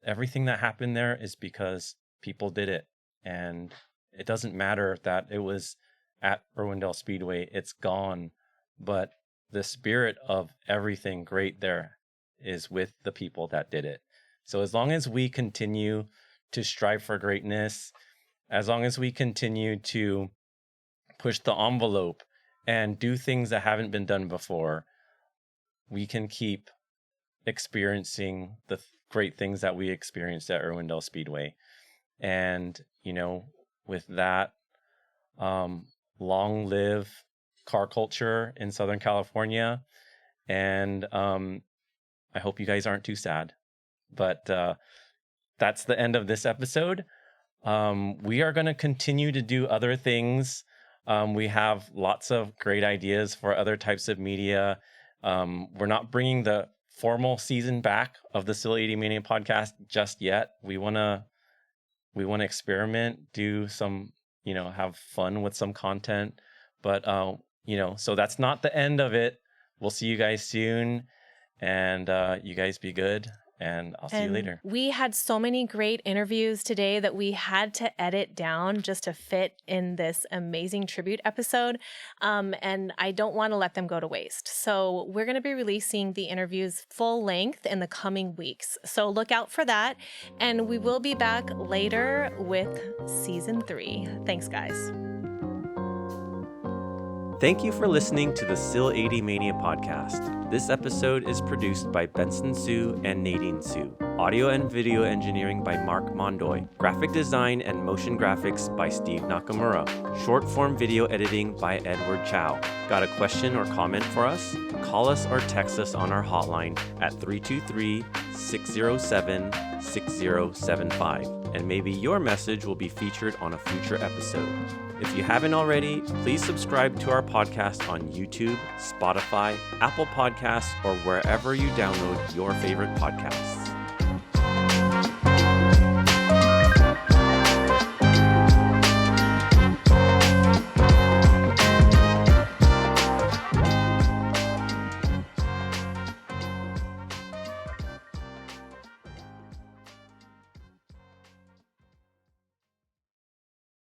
everything that happened there is because people did it. And it doesn't matter that it was at Irwindale Speedway, it's gone. But the spirit of everything great there is with the people that did it. So as long as we continue to strive for greatness, as long as we continue to push the envelope and do things that haven't been done before, we can keep experiencing the great things that we experienced at Irwindale Speedway. And, you know, with that, long live car culture in Southern California. And I hope you guys aren't too sad. But that's the end of this episode. We are going to continue to do other things. We have lots of great ideas for other types of media. We're not bringing the formal season back of the Sileightymania podcast just yet. We want to experiment, do some, you know, have fun with some content. But, you know, so that's not the end of it. We'll see you guys soon. And you guys be good. And I'll see you later. We had so many great interviews today that we had to edit down just to fit in this amazing tribute episode. And I don't want to let them go to waste. So we're going to be releasing the interviews full length in the coming weeks. So look out for that. And we will be back later with season 3. Thanks, guys. Thank you for listening to the Sileightymania podcast. This episode is produced by Benson Hsu and Nadine Hsu. Audio and video engineering by Mark Mondoy. Graphic design and motion graphics by Steve Nakamura. Short form video editing by Edward Chow. Got a question or comment for us? Call us or text us on our hotline at 323-607-6075. And maybe your message will be featured on a future episode. If you haven't already, please subscribe to our podcast on YouTube, Spotify, Apple Podcasts, or wherever you download your favorite podcasts.